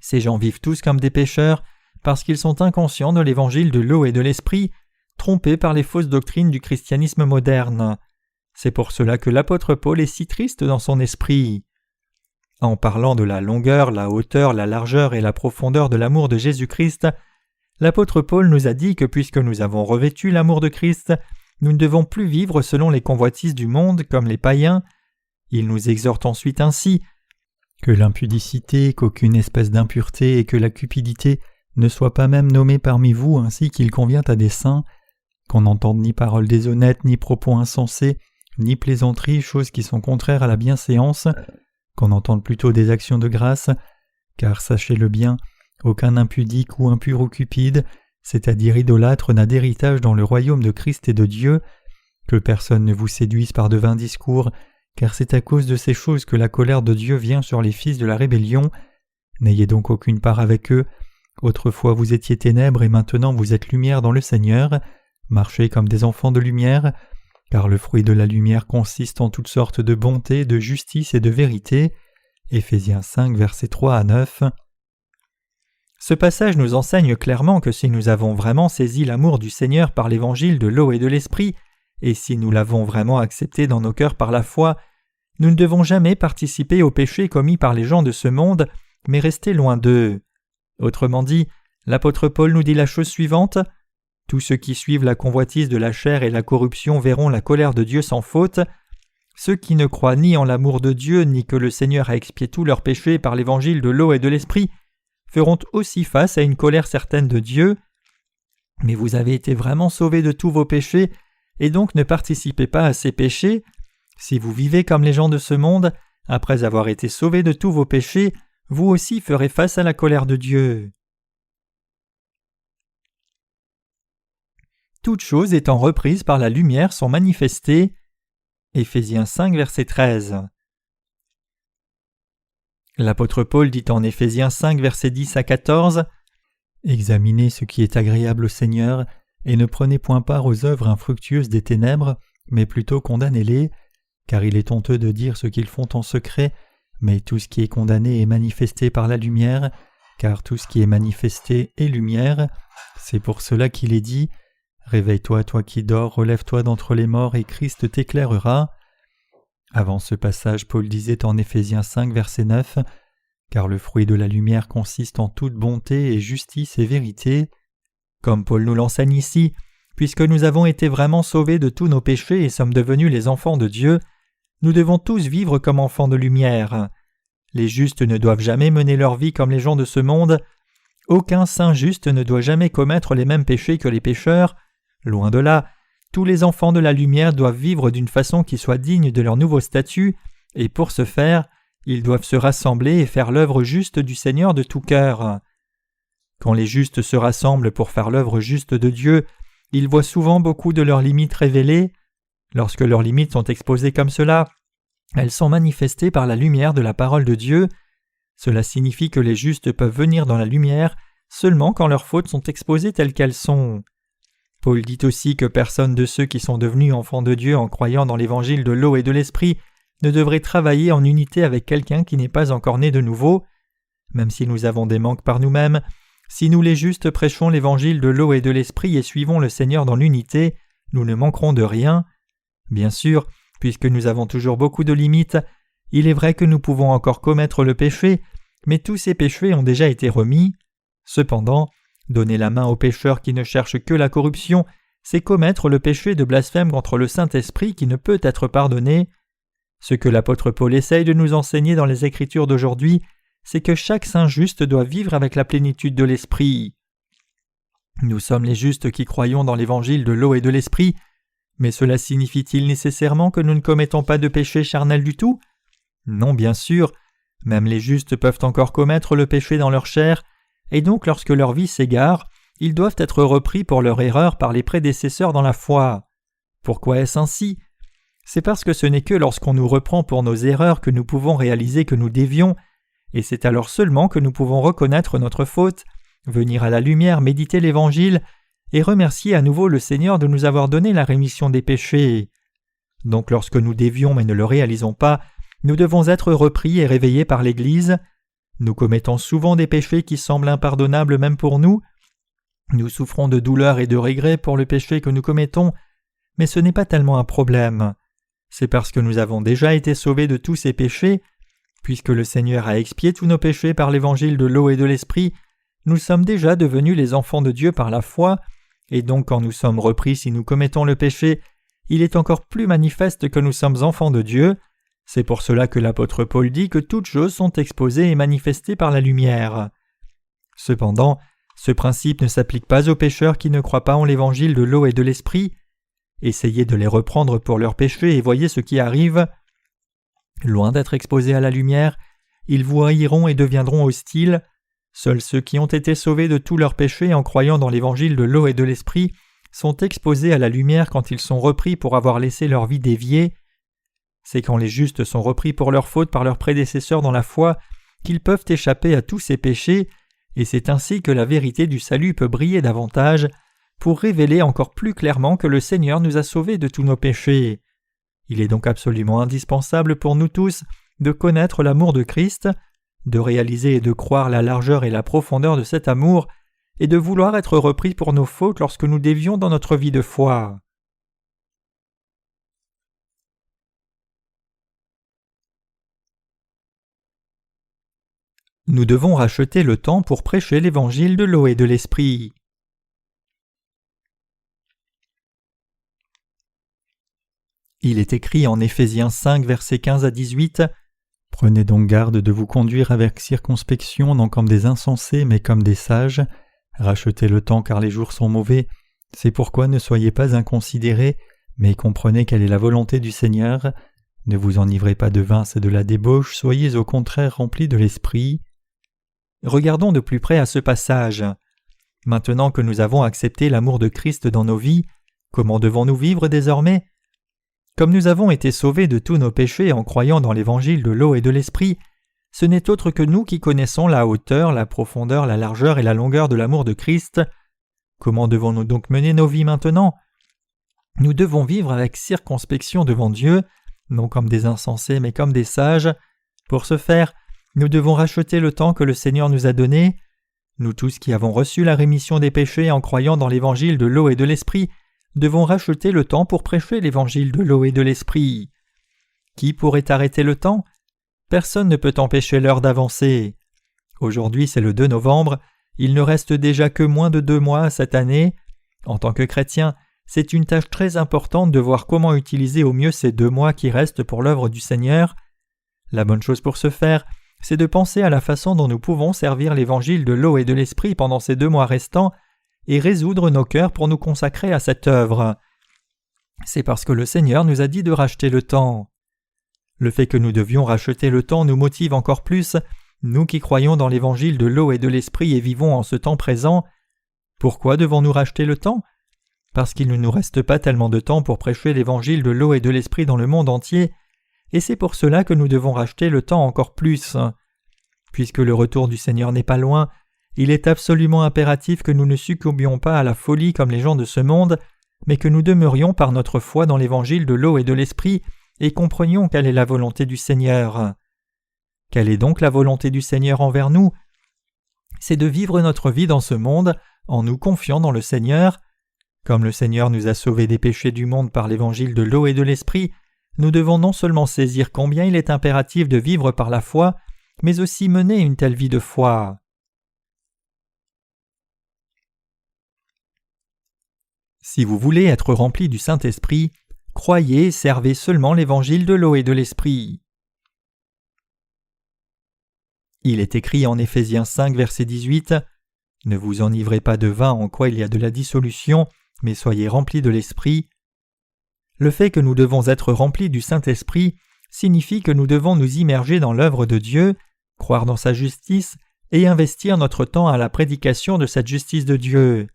Ces gens vivent tous comme des pécheurs parce qu'ils sont inconscients de l'évangile de l'eau et de l'esprit, trompés par les fausses doctrines du christianisme moderne. C'est pour cela que l'apôtre Paul est si triste dans son esprit. En parlant de la longueur, la hauteur, la largeur et la profondeur de l'amour de Jésus-Christ, l'apôtre Paul nous a dit que puisque nous avons revêtu l'amour de Christ, nous ne devons plus vivre selon les convoitises du monde comme les païens. Il nous exhorte ensuite ainsi que l'impudicité, qu'aucune espèce d'impureté et que la cupidité ne soient pas même nommées parmi vous ainsi qu'il convient à des saints, qu'on n'entende ni paroles déshonnêtes, ni propos insensés, ni plaisanteries, choses qui sont contraires à la bienséance, qu'on entende plutôt des actions de grâce, car sachez-le bien, aucun impudique ou impur ou cupide, c'est-à-dire idolâtre, n'a d'héritage dans le royaume de Christ et de Dieu, que personne ne vous séduise par de vains discours, car c'est à cause de ces choses que la colère de Dieu vient sur les fils de la rébellion. N'ayez donc aucune part avec eux. Autrefois vous étiez ténèbres et maintenant vous êtes lumière dans le Seigneur. Marchez comme des enfants de lumière, car le fruit de la lumière consiste en toutes sortes de bonté, de justice et de vérité. Éphésiens 5, versets 3 à 9. Ce passage nous enseigne clairement que si nous avons vraiment saisi l'amour du Seigneur par l'évangile de l'eau et de l'esprit, et si nous l'avons vraiment accepté dans nos cœurs par la foi, nous ne devons jamais participer aux péchés commis par les gens de ce monde, mais rester loin d'eux. Autrement dit, l'apôtre Paul nous dit la chose suivante: tous ceux qui suivent la convoitise de la chair et la corruption verront la colère de Dieu sans faute. Ceux qui ne croient ni en l'amour de Dieu, ni que le Seigneur a expié tous leurs péchés par l'évangile de l'eau et de l'esprit, feront aussi face à une colère certaine de Dieu. Mais vous avez été vraiment sauvés de tous vos péchés, et donc ne participez pas à ces péchés. Si vous vivez comme les gens de ce monde, après avoir été sauvés de tous vos péchés, vous aussi ferez face à la colère de Dieu. Toutes choses étant reprises par la lumière sont manifestées. Éphésiens 5, verset 13. L'apôtre Paul dit en Éphésiens 5, versets 10 à 14 « Examinez ce qui est agréable au Seigneur, et ne prenez point part aux œuvres infructueuses des ténèbres, mais plutôt condamnez-les, car il est honteux de dire ce qu'ils font en secret, mais tout ce qui est condamné est manifesté par la lumière, car tout ce qui est manifesté est lumière. C'est pour cela qu'il est dit « Réveille-toi, toi qui dors, relève-toi d'entre les morts, et Christ t'éclairera. » Avant ce passage, Paul disait en Éphésiens 5, verset 9 « Car le fruit de la lumière consiste en toute bonté et justice et vérité. » Comme Paul nous l'enseigne ici, puisque nous avons été vraiment sauvés de tous nos péchés et sommes devenus les enfants de Dieu, nous devons tous vivre comme enfants de lumière. Les justes ne doivent jamais mener leur vie comme les gens de ce monde. Aucun saint juste ne doit jamais commettre les mêmes péchés que les pécheurs. Loin de là, tous les enfants de la lumière doivent vivre d'une façon qui soit digne de leur nouveau statut, et pour ce faire, ils doivent se rassembler et faire l'œuvre juste du Seigneur de tout cœur. Quand les justes se rassemblent pour faire l'œuvre juste de Dieu, ils voient souvent beaucoup de leurs limites révélées. Lorsque leurs limites sont exposées comme cela, elles sont manifestées par la lumière de la parole de Dieu. Cela signifie que les justes peuvent venir dans la lumière seulement quand leurs fautes sont exposées telles qu'elles sont. Paul dit aussi que personne de ceux qui sont devenus enfants de Dieu en croyant dans l'évangile de l'eau et de l'esprit ne devrait travailler en unité avec quelqu'un qui n'est pas encore né de nouveau. Même si nous avons des manques par nous-mêmes, si nous les justes prêchons l'évangile de l'eau et de l'esprit et suivons le Seigneur dans l'unité, nous ne manquerons de rien. Bien sûr, puisque nous avons toujours beaucoup de limites, il est vrai que nous pouvons encore commettre le péché, mais tous ces péchés ont déjà été remis. Cependant, donner la main aux pécheurs qui ne cherchent que la corruption, c'est commettre le péché de blasphème contre le Saint-Esprit qui ne peut être pardonné. Ce que l'apôtre Paul essaye de nous enseigner dans les Écritures d'aujourd'hui, c'est que chaque saint juste doit vivre avec la plénitude de l'Esprit. Nous sommes les justes qui croyons dans l'évangile de l'eau et de l'Esprit, mais cela signifie-t-il nécessairement que nous ne commettons pas de péché charnel du tout? Non, bien sûr, même les justes peuvent encore commettre le péché dans leur chair, et donc lorsque leur vie s'égare, ils doivent être repris pour leur erreur par les prédécesseurs dans la foi. Pourquoi est-ce ainsi? C'est parce que ce n'est que lorsqu'on nous reprend pour nos erreurs que nous pouvons réaliser que nous dévions, et c'est alors seulement que nous pouvons reconnaître notre faute, venir à la lumière, méditer l'Évangile, et remercier à nouveau le Seigneur de nous avoir donné la rémission des péchés. Donc lorsque nous dévions mais ne le réalisons pas, nous devons être repris et réveillés par l'Église. Nous commettons souvent des péchés qui semblent impardonnables même pour nous. Nous souffrons de douleur et de regret pour le péché que nous commettons, mais ce n'est pas tellement un problème. C'est parce que nous avons déjà été sauvés de tous ces péchés. Puisque le Seigneur a expié tous nos péchés par l'évangile de l'eau et de l'esprit, nous sommes déjà devenus les enfants de Dieu par la foi, et donc quand nous sommes repris si nous commettons le péché, il est encore plus manifeste que nous sommes enfants de Dieu. C'est pour cela que l'apôtre Paul dit que toutes choses sont exposées et manifestées par la lumière. Cependant, ce principe ne s'applique pas aux pécheurs qui ne croient pas en l'évangile de l'eau et de l'esprit. Essayez de les reprendre pour leurs péchés et voyez ce qui arrive. Loin d'être exposés à la lumière, ils vous haïront et deviendront hostiles. Seuls ceux qui ont été sauvés de tous leurs péchés en croyant dans l'évangile de l'eau et de l'esprit sont exposés à la lumière quand ils sont repris pour avoir laissé leur vie déviée. C'est quand les justes sont repris pour leurs fautes par leurs prédécesseurs dans la foi qu'ils peuvent échapper à tous ces péchés, et c'est ainsi que la vérité du salut peut briller davantage pour révéler encore plus clairement que le Seigneur nous a sauvés de tous nos péchés. Il est donc absolument indispensable pour nous tous de connaître l'amour de Christ, de réaliser et de croire la largeur et la profondeur de cet amour, et de vouloir être repris pour nos fautes lorsque nous dévions dans notre vie de foi. Nous devons racheter le temps pour prêcher l'évangile de l'eau et de l'esprit. Il est écrit en Éphésiens 5, versets 15 à 18 « Prenez donc garde de vous conduire avec circonspection, non comme des insensés, mais comme des sages. Rachetez le temps car les jours sont mauvais. C'est pourquoi ne soyez pas inconsidérés, mais comprenez quelle est la volonté du Seigneur. Ne vous enivrez pas de vin, c'est de la débauche, soyez au contraire remplis de l'esprit. » Regardons de plus près à ce passage. Maintenant que nous avons accepté l'amour de Christ dans nos vies, comment devons-nous vivre désormais? Comme nous avons été sauvés de tous nos péchés en croyant dans l'évangile de l'eau et de l'esprit, ce n'est autre que nous qui connaissons la hauteur, la profondeur, la largeur et la longueur de l'amour de Christ. Comment devons-nous donc mener nos vies maintenant? Nous devons vivre avec circonspection devant Dieu, non comme des insensés mais comme des sages. Pour ce faire, nous devons racheter le temps que le Seigneur nous a donné. Nous tous qui avons reçu la rémission des péchés en croyant dans l'évangile de l'eau et de l'esprit, devons racheter le temps pour prêcher l'évangile de l'eau et de l'esprit. Qui pourrait arrêter le temps? Personne ne peut empêcher l'heure d'avancer. Aujourd'hui c'est le 2 novembre, il ne reste déjà que moins de 2 mois à cette année. En tant que chrétien, c'est une tâche très importante de voir comment utiliser au mieux ces 2 mois qui restent pour l'œuvre du Seigneur. La bonne chose pour ce faire, c'est de penser à la façon dont nous pouvons servir l'évangile de l'eau et de l'esprit pendant ces 2 mois restants, et résoudre nos cœurs pour nous consacrer à cette œuvre. C'est parce que le Seigneur nous a dit de racheter le temps. Le fait que nous devions racheter le temps nous motive encore plus, nous qui croyons dans l'évangile de l'eau et de l'esprit et vivons en ce temps présent. Pourquoi devons-nous racheter le temps? parce qu'il ne nous reste pas tellement de temps pour prêcher l'évangile de l'eau et de l'esprit dans le monde entier, et c'est pour cela que nous devons racheter le temps encore plus. Puisque le retour du Seigneur n'est pas loin, il est absolument impératif que nous ne succombions pas à la folie comme les gens de ce monde, mais que nous demeurions par notre foi dans l'évangile de l'eau et de l'esprit et comprenions quelle est la volonté du Seigneur. Quelle est donc la volonté du Seigneur envers nous ? C'est de vivre notre vie dans ce monde en nous confiant dans le Seigneur. Comme le Seigneur nous a sauvés des péchés du monde par l'évangile de l'eau et de l'esprit, nous devons non seulement saisir combien il est impératif de vivre par la foi, mais aussi mener une telle vie de foi. Si vous voulez être rempli du Saint-Esprit, croyez et servez seulement l'évangile de l'eau et de l'esprit. Il est écrit en Éphésiens 5, verset 18 « Ne vous enivrez pas de vin en quoi il y a de la dissolution, mais soyez remplis de l'Esprit. » Le fait que nous devons être remplis du Saint-Esprit signifie que nous devons nous immerger dans l'œuvre de Dieu, croire dans sa justice et investir notre temps à la prédication de cette justice de Dieu.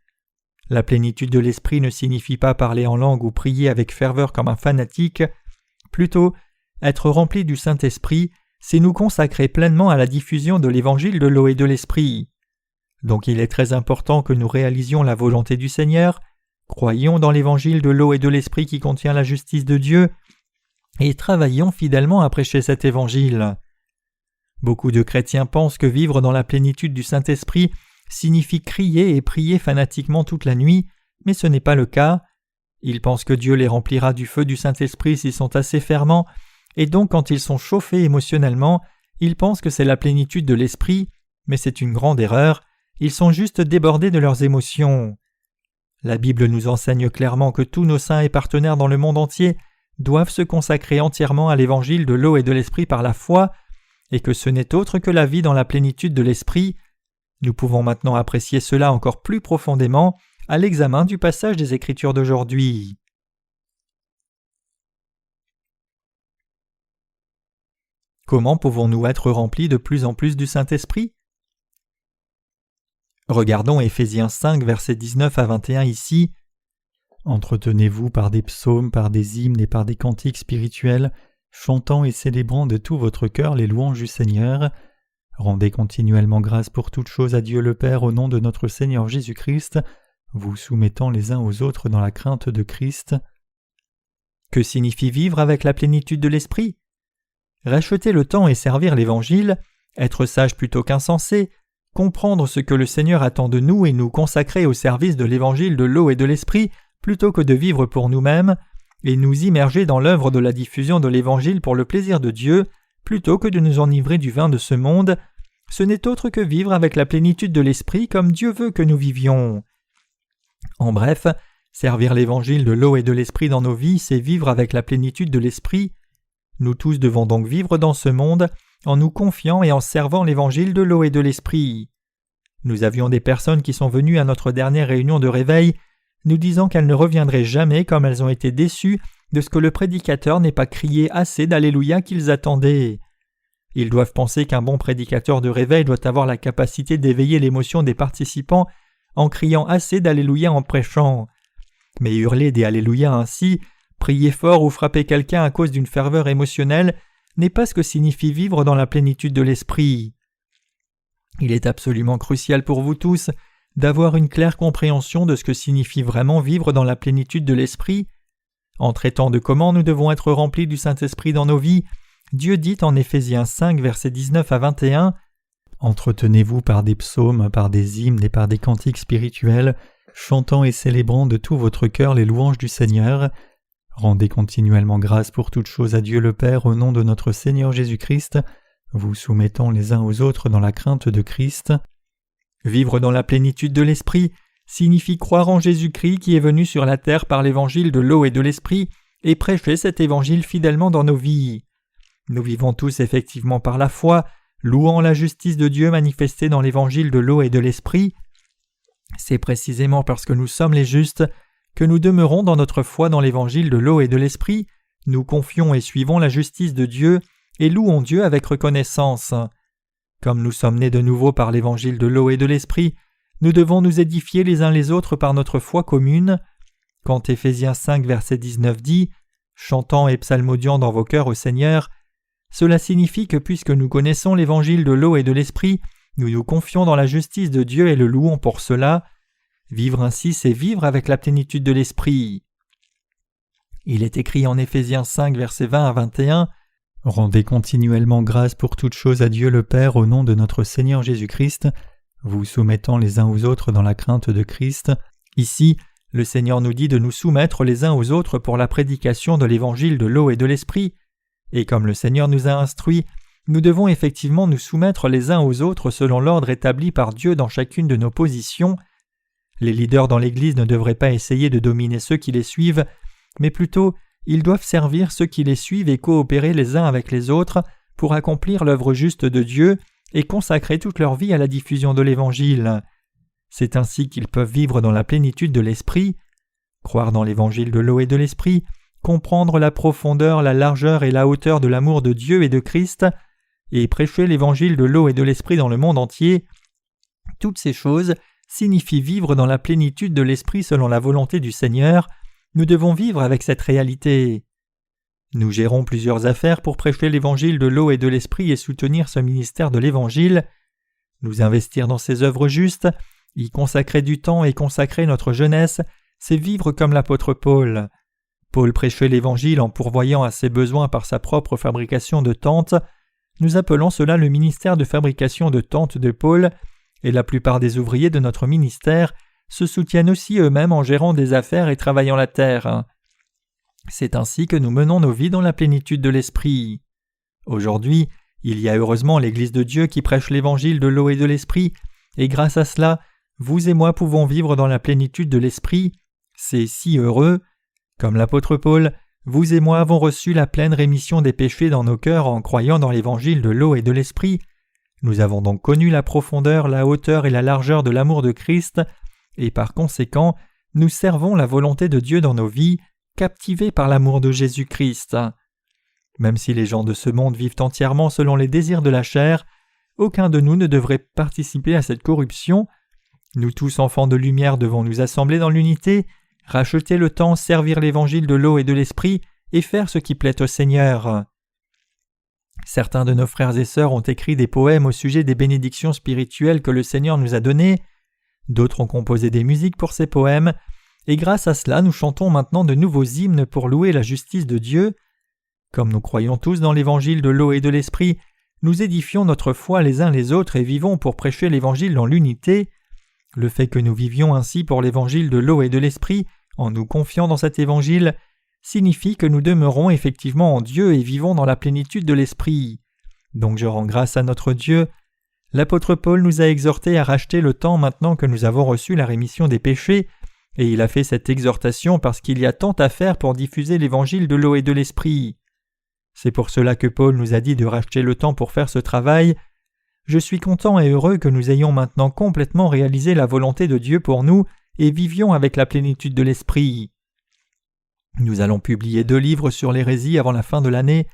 La plénitude de l'Esprit ne signifie pas parler en langue ou prier avec ferveur comme un fanatique. Plutôt, être rempli du Saint-Esprit, c'est nous consacrer pleinement à la diffusion de l'évangile de l'eau et de l'esprit. Donc il est très important que nous réalisions la volonté du Seigneur, croyions dans l'évangile de l'eau et de l'esprit qui contient la justice de Dieu, et travaillions fidèlement à prêcher cet évangile. Beaucoup de chrétiens pensent que vivre dans la plénitude du Saint-Esprit signifie crier et prier fanatiquement toute la nuit, mais ce n'est pas le cas. Ils pensent que Dieu les remplira du feu du Saint-Esprit s'ils sont assez fervents, et donc quand ils sont chauffés émotionnellement, ils pensent que c'est la plénitude de l'Esprit, mais c'est une grande erreur, ils sont juste débordés de leurs émotions. La Bible nous enseigne clairement que tous nos saints et partenaires dans le monde entier doivent se consacrer entièrement à l'évangile de l'eau et de l'Esprit par la foi, et que ce n'est autre que la vie dans la plénitude de l'Esprit. Nous pouvons maintenant apprécier cela encore plus profondément à l'examen du passage des Écritures d'aujourd'hui. Comment pouvons-nous être remplis de plus en plus du Saint-Esprit ? Regardons Éphésiens 5, versets 19 à 21 ici. « Entretenez-vous par des psaumes, par des hymnes et par des cantiques spirituels, chantant et célébrant de tout votre cœur les louanges du Seigneur. Rendez continuellement grâce pour toutes choses à Dieu le Père au nom de notre Seigneur Jésus-Christ, vous soumettant les uns aux autres dans la crainte de Christ. » Que signifie vivre avec la plénitude de l'Esprit ? Racheter le temps et servir l'Évangile, être sage plutôt qu'insensé, comprendre ce que le Seigneur attend de nous et nous consacrer au service de l'Évangile de l'eau et de l'Esprit plutôt que de vivre pour nous-mêmes, et nous immerger dans l'œuvre de la diffusion de l'Évangile pour le plaisir de Dieu, plutôt que de nous enivrer du vin de ce monde, ce n'est autre que vivre avec la plénitude de l'Esprit comme Dieu veut que nous vivions. En bref, servir l'Évangile de l'eau et de l'Esprit dans nos vies, c'est vivre avec la plénitude de l'Esprit. Nous tous devons donc vivre dans ce monde en nous confiant et en servant l'Évangile de l'eau et de l'Esprit. Nous avions des personnes qui sont venues à notre dernière réunion de réveil, nous disant qu'elles ne reviendraient jamais comme elles ont été déçues de ce que le prédicateur n'ait pas crié assez d'Alléluia qu'ils attendaient. Ils doivent penser qu'un bon prédicateur de réveil doit avoir la capacité d'éveiller l'émotion des participants en criant assez d'Alléluia en prêchant. Mais hurler des Alléluia ainsi, prier fort ou frapper quelqu'un à cause d'une ferveur émotionnelle n'est pas ce que signifie vivre dans la plénitude de l'Esprit. Il est absolument crucial pour vous tous d'avoir une claire compréhension de ce que signifie vraiment vivre dans la plénitude de l'Esprit. En traitant de comment nous devons être remplis du Saint-Esprit dans nos vies, Dieu dit en Éphésiens 5, versets 19 à 21 « Entretenez-vous par des psaumes, par des hymnes et par des cantiques spirituels, chantant et célébrant de tout votre cœur les louanges du Seigneur. Rendez continuellement grâce pour toutes choses à Dieu le Père au nom de notre Seigneur Jésus-Christ, vous soumettant les uns aux autres dans la crainte de Christ. » Vivre dans la plénitude de l'Esprit signifie croire en Jésus-Christ qui est venu sur la terre par l'évangile de l'eau et de l'Esprit et prêcher cet évangile fidèlement dans nos vies. Nous vivons tous effectivement par la foi, louant la justice de Dieu manifestée dans l'évangile de l'eau et de l'Esprit. C'est précisément parce que nous sommes les justes que nous demeurons dans notre foi dans l'évangile de l'eau et de l'Esprit, nous confions et suivons la justice de Dieu et louons Dieu avec reconnaissance. Comme nous sommes nés de nouveau par l'évangile de l'eau et de l'Esprit, nous devons nous édifier les uns les autres par notre foi commune. quand Éphésiens 5 verset 19 dit « Chantant et psalmodiant dans vos cœurs au Seigneur », cela signifie que puisque nous connaissons l'évangile de l'eau et de l'esprit, nous nous confions dans la justice de Dieu et le louons pour cela. Vivre ainsi, c'est vivre avec la plénitude de l'esprit. Il est écrit en Éphésiens 5 versets 20 à 21 « Rendez continuellement grâce pour toutes choses à Dieu le Père au nom de notre Seigneur Jésus-Christ, vous soumettant les uns aux autres dans la crainte de Christ. » Ici, le Seigneur nous dit de nous soumettre les uns aux autres pour la prédication de l'évangile de l'eau et de l'esprit. Et comme le Seigneur nous a instruits, nous devons effectivement nous soumettre les uns aux autres selon l'ordre établi par Dieu dans chacune de nos positions. Les leaders dans l'Église ne devraient pas essayer de dominer ceux qui les suivent, mais plutôt ils doivent servir ceux qui les suivent et coopérer les uns avec les autres pour accomplir l'œuvre juste de Dieu et consacrer toute leur vie à la diffusion de l'Évangile. C'est ainsi qu'ils peuvent vivre dans la plénitude de l'Esprit. Croire dans l'Évangile de l'eau et de l'Esprit, comprendre la profondeur, la largeur et la hauteur de l'amour de Dieu et de Christ, et prêcher l'Évangile de l'eau et de l'Esprit dans le monde entier, toutes ces choses signifient vivre dans la plénitude de l'Esprit selon la volonté du Seigneur. Nous devons vivre avec cette réalité. Nous gérons plusieurs affaires pour prêcher l'Évangile de l'eau et de l'Esprit et soutenir ce ministère de l'Évangile. Nous investir dans ces œuvres justes, y consacrer du temps et consacrer notre jeunesse, c'est vivre comme l'apôtre Paul. Paul prêchait l'Évangile en pourvoyant à ses besoins par sa propre fabrication de tentes. Nous appelons cela le ministère de fabrication de tentes de Paul, et la plupart des ouvriers de notre ministère se soutiennent aussi eux-mêmes en gérant des affaires et travaillant la terre. C'est ainsi que nous menons nos vies dans la plénitude de l'Esprit. Aujourd'hui, il y a heureusement l'Église de Dieu qui prêche l'Évangile de l'eau et de l'Esprit, et grâce à cela, vous et moi pouvons vivre dans la plénitude de l'Esprit. C'est si heureux. Comme l'apôtre Paul, vous et moi avons reçu la pleine rémission des péchés dans nos cœurs en croyant dans l'Évangile de l'eau et de l'Esprit. Nous avons donc connu la profondeur, la hauteur et la largeur de l'amour de Christ, et par conséquent, nous servons la volonté de Dieu dans nos vies, captivés par l'amour de Jésus-Christ. Même si les gens de ce monde vivent entièrement selon les désirs de la chair, aucun de nous ne devrait participer à cette corruption. Nous tous, enfants de lumière, devons nous assembler dans l'unité, racheter le temps, servir l'Évangile de l'eau et de l'Esprit, et faire ce qui plaît au Seigneur. Certains de nos frères et sœurs ont écrit des poèmes au sujet des bénédictions spirituelles que le Seigneur nous a données. D'autres ont composé des musiques pour ces poèmes, et grâce à cela nous chantons maintenant de nouveaux hymnes pour louer la justice de Dieu. Comme nous croyons tous dans l'Évangile de l'eau et de l'Esprit, nous édifions notre foi les uns les autres et vivons pour prêcher l'Évangile dans l'unité. Le fait que nous vivions ainsi pour l'Évangile de l'eau et de l'Esprit, en nous confiant dans cet Évangile, signifie que nous demeurons effectivement en Dieu et vivons dans la plénitude de l'Esprit. Donc je rends grâce à notre Dieu. L'apôtre Paul nous a exhortés à racheter le temps maintenant que nous avons reçu la rémission des péchés, et il a fait cette exhortation parce qu'il y a tant à faire pour diffuser l'Évangile de l'eau et de l'Esprit. C'est pour cela que Paul nous a dit de racheter le temps pour faire ce travail. Je suis content et heureux que nous ayons maintenant complètement réalisé la volonté de Dieu pour nous et vivions avec la plénitude de l'Esprit. Nous allons publier 2 livres sur l'hérésie avant la fin de l'année.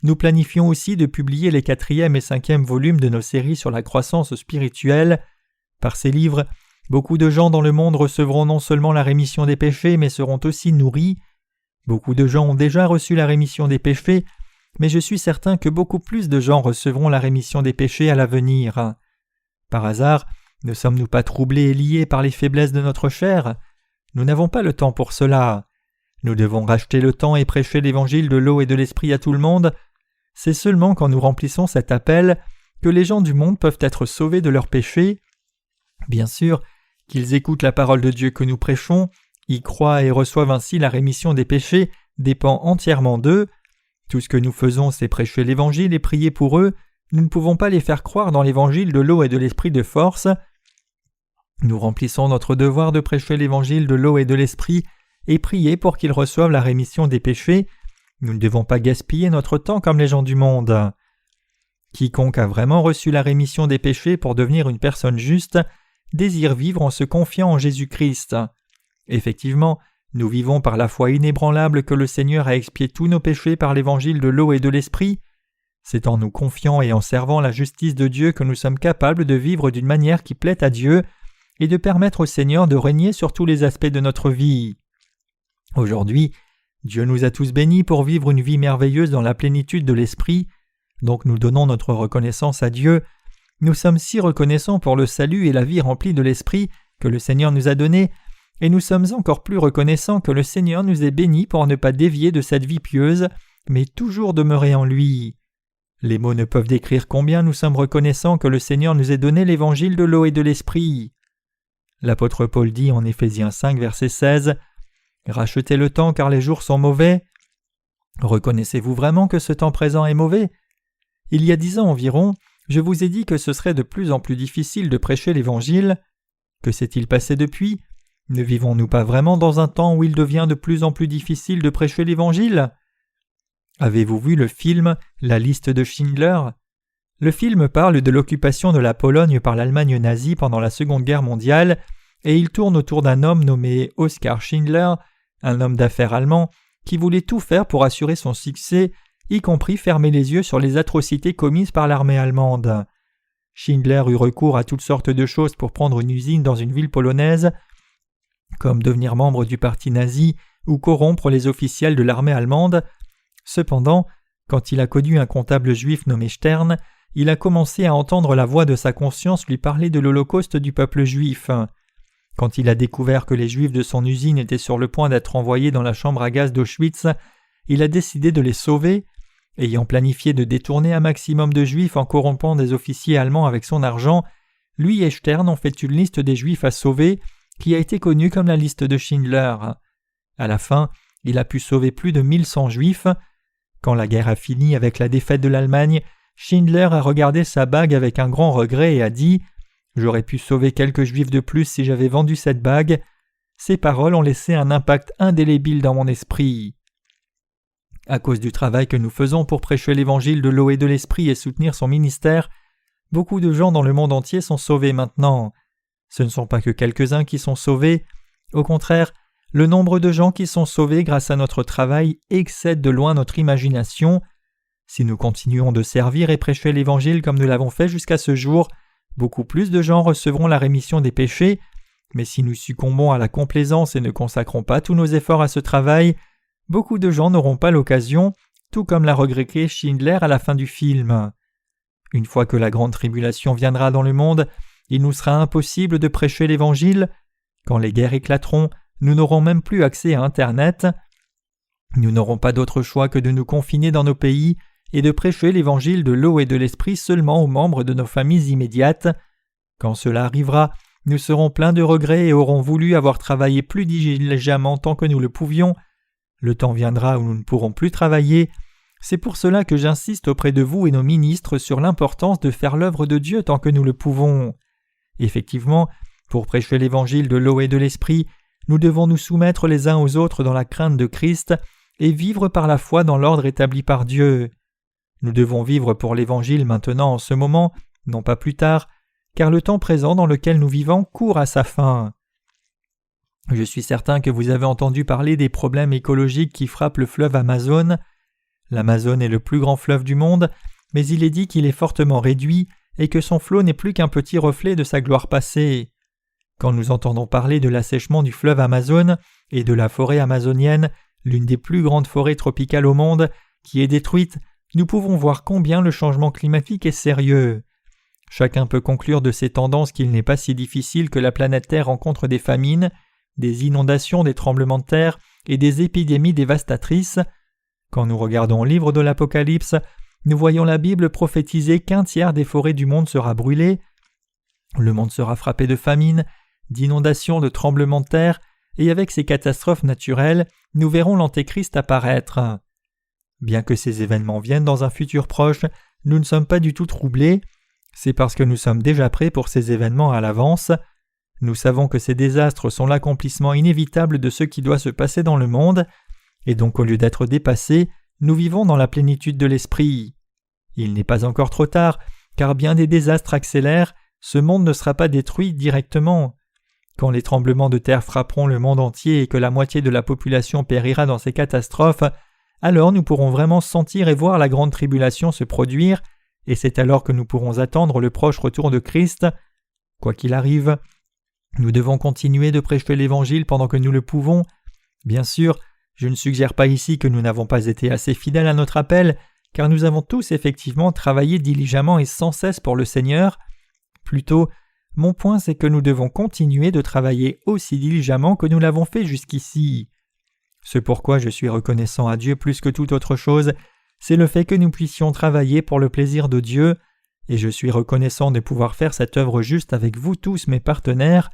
Nous planifions aussi de publier les 4e et 5e volumes de nos séries sur la croissance spirituelle. Par ces livres, beaucoup de gens dans le monde recevront non seulement la rémission des péchés, mais seront aussi nourris. Beaucoup de gens ont déjà reçu la rémission des péchés, mais je suis certain que beaucoup plus de gens recevront la rémission des péchés à l'avenir. Par hasard, ne sommes-nous pas troublés et liés par les faiblesses de notre chair? Nous n'avons pas le temps pour cela. Nous devons racheter le temps et prêcher l'Évangile de l'eau et de l'Esprit à tout le monde. C'est seulement quand nous remplissons cet appel que les gens du monde peuvent être sauvés de leurs péchés. Bien sûr, qu'ils écoutent la parole de Dieu que nous prêchons, y croient et reçoivent ainsi la rémission des péchés dépend entièrement d'eux. Tout ce que nous faisons, c'est prêcher l'Évangile et prier pour eux. Nous ne pouvons pas les faire croire dans l'Évangile de l'eau et de l'Esprit de force. Nous remplissons notre devoir de prêcher l'Évangile de l'eau et de l'Esprit et prier pour qu'ils reçoivent la rémission des péchés. Nous ne devons pas gaspiller notre temps comme les gens du monde. Quiconque a vraiment reçu la rémission des péchés pour devenir une personne juste désire vivre en se confiant en Jésus-Christ. Effectivement, nous vivons par la foi inébranlable que le Seigneur a expié tous nos péchés par l'Évangile de l'eau et de l'Esprit. C'est en nous confiant et en servant la justice de Dieu que nous sommes capables de vivre d'une manière qui plaît à Dieu et de permettre au Seigneur de régner sur tous les aspects de notre vie. Aujourd'hui, Dieu nous a tous bénis pour vivre une vie merveilleuse dans la plénitude de l'Esprit, donc nous donnons notre reconnaissance à Dieu. Nous sommes si reconnaissants pour le salut et la vie remplie de l'Esprit que le Seigneur nous a donné, et nous sommes encore plus reconnaissants que le Seigneur nous ait bénis pour ne pas dévier de cette vie pieuse, mais toujours demeurer en lui. Les mots ne peuvent décrire combien nous sommes reconnaissants que le Seigneur nous ait donné l'évangile de l'eau et de l'Esprit. L'apôtre Paul dit en Éphésiens 5, verset 16 « Rachetez le temps car les jours sont mauvais. » Reconnaissez-vous vraiment que ce temps présent est mauvais? Il y a 10 ans environ, je vous ai dit que ce serait de plus en plus difficile de prêcher l'Évangile. Que s'est-il passé depuis? Ne vivons-nous pas vraiment dans un temps où il devient de plus en plus difficile de prêcher l'Évangile? Avez-vous vu le film « La liste de Schindler » Le film parle de l'occupation de la Pologne par l'Allemagne nazie pendant la Seconde Guerre mondiale et il tourne autour d'un homme nommé Oskar Schindler, un homme d'affaires allemand qui voulait tout faire pour assurer son succès, y compris fermer les yeux sur les atrocités commises par l'armée allemande. Schindler eut recours à toutes sortes de choses pour prendre une usine dans une ville polonaise, comme devenir membre du parti nazi ou corrompre les officiels de l'armée allemande. Cependant, quand il a connu un comptable juif nommé Stern, il a commencé à entendre la voix de sa conscience lui parler de l'Holocauste du peuple juif. Quand il a découvert que les Juifs de son usine étaient sur le point d'être envoyés dans la chambre à gaz d'Auschwitz, il a décidé de les sauver. Ayant planifié de détourner un maximum de Juifs en corrompant des officiers allemands avec son argent, lui et Stern ont fait une liste des Juifs à sauver, qui a été connue comme la liste de Schindler. À la fin, il a pu sauver plus de 1100 Juifs. Quand la guerre a fini avec la défaite de l'Allemagne, Schindler a regardé sa bague avec un grand regret et a dit « J'aurais pu sauver quelques Juifs de plus si j'avais vendu cette bague. » Ces paroles ont laissé un impact indélébile dans mon esprit. À cause du travail que nous faisons pour prêcher l'évangile de l'eau et de l'esprit et soutenir son ministère, beaucoup de gens dans le monde entier sont sauvés maintenant. Ce ne sont pas que quelques-uns qui sont sauvés. Au contraire, le nombre de gens qui sont sauvés grâce à notre travail excède de loin notre imagination. Si nous continuons de servir et prêcher l'évangile comme nous l'avons fait jusqu'à ce jour, beaucoup plus de gens recevront la rémission des péchés. Mais si nous succombons à la complaisance et ne consacrons pas tous nos efforts à ce travail, beaucoup de gens n'auront pas l'occasion, tout comme l'a regretté Schindler à la fin du film. Une fois que la grande tribulation viendra dans le monde, il nous sera impossible de prêcher l'Évangile. Quand les guerres éclateront, nous n'aurons même plus accès à Internet. Nous n'aurons pas d'autre choix que de nous confiner dans nos pays et de prêcher l'Évangile de l'eau et de l'Esprit seulement aux membres de nos familles immédiates. Quand cela arrivera, nous serons pleins de regrets et aurons voulu avoir travaillé plus diligemment tant que nous le pouvions. Le temps viendra où nous ne pourrons plus travailler. C'est pour cela que j'insiste auprès de vous et nos ministres sur l'importance de faire l'œuvre de Dieu tant que nous le pouvons. Effectivement, pour prêcher l'évangile de l'eau et de l'esprit, nous devons nous soumettre les uns aux autres dans la crainte de Christ et vivre par la foi dans l'ordre établi par Dieu. Nous devons vivre pour l'évangile maintenant en ce moment, non pas plus tard, car le temps présent dans lequel nous vivons court à sa fin. Je suis certain que vous avez entendu parler des problèmes écologiques qui frappent le fleuve Amazon. L'Amazone est le plus grand fleuve du monde, mais il est dit qu'il est fortement réduit et que son flot n'est plus qu'un petit reflet de sa gloire passée. Quand nous entendons parler de l'assèchement du fleuve Amazon et de la forêt amazonienne, l'une des plus grandes forêts tropicales au monde, qui est détruite, nous pouvons voir combien le changement climatique est sérieux. Chacun peut conclure de ces tendances qu'il n'est pas si difficile que la planète Terre rencontre des famines, des inondations, des tremblements de terre et des épidémies dévastatrices. Quand nous regardons le livre de l'Apocalypse, nous voyons la Bible prophétiser qu'un tiers des forêts du monde sera brûlé. Le monde sera frappé de famine, d'inondations, de tremblements de terre, et avec ces catastrophes naturelles, nous verrons l'Antéchrist apparaître. Bien que ces événements viennent dans un futur proche, nous ne sommes pas du tout troublés. C'est parce que nous sommes déjà prêts pour ces événements à l'avance. Nous savons que ces désastres sont l'accomplissement inévitable de ce qui doit se passer dans le monde, et donc au lieu d'être dépassés, nous vivons dans la plénitude de l'esprit. Il n'est pas encore trop tard, car bien des désastres accélèrent, ce monde ne sera pas détruit directement. Quand les tremblements de terre frapperont le monde entier et que la moitié de la population périra dans ces catastrophes, alors nous pourrons vraiment sentir et voir la grande tribulation se produire, et c'est alors que nous pourrons attendre le proche retour de Christ. Quoi qu'il arrive, nous devons continuer de prêcher l'Évangile pendant que nous le pouvons. Bien sûr, je ne suggère pas ici que nous n'avons pas été assez fidèles à notre appel, car nous avons tous effectivement travaillé diligemment et sans cesse pour le Seigneur. Plutôt, mon point c'est que nous devons continuer de travailler aussi diligemment que nous l'avons fait jusqu'ici. Ce pourquoi je suis reconnaissant à Dieu plus que toute autre chose, c'est le fait que nous puissions travailler pour le plaisir de Dieu, et je suis reconnaissant de pouvoir faire cette œuvre juste avec vous tous mes partenaires.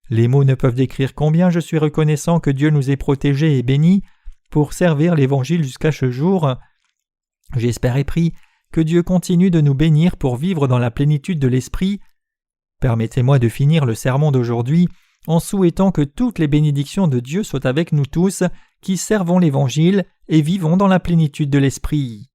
Les mots ne peuvent décrire combien je suis reconnaissant que Dieu nous ait protégés et bénis pour servir l'Évangile jusqu'à ce jour. J'espère et prie que Dieu continue de nous bénir pour vivre dans la plénitude de l'Esprit. Permettez-moi de finir le sermon d'aujourd'hui en souhaitant que toutes les bénédictions de Dieu soient avec nous tous qui servons l'Évangile et vivons dans la plénitude de l'Esprit.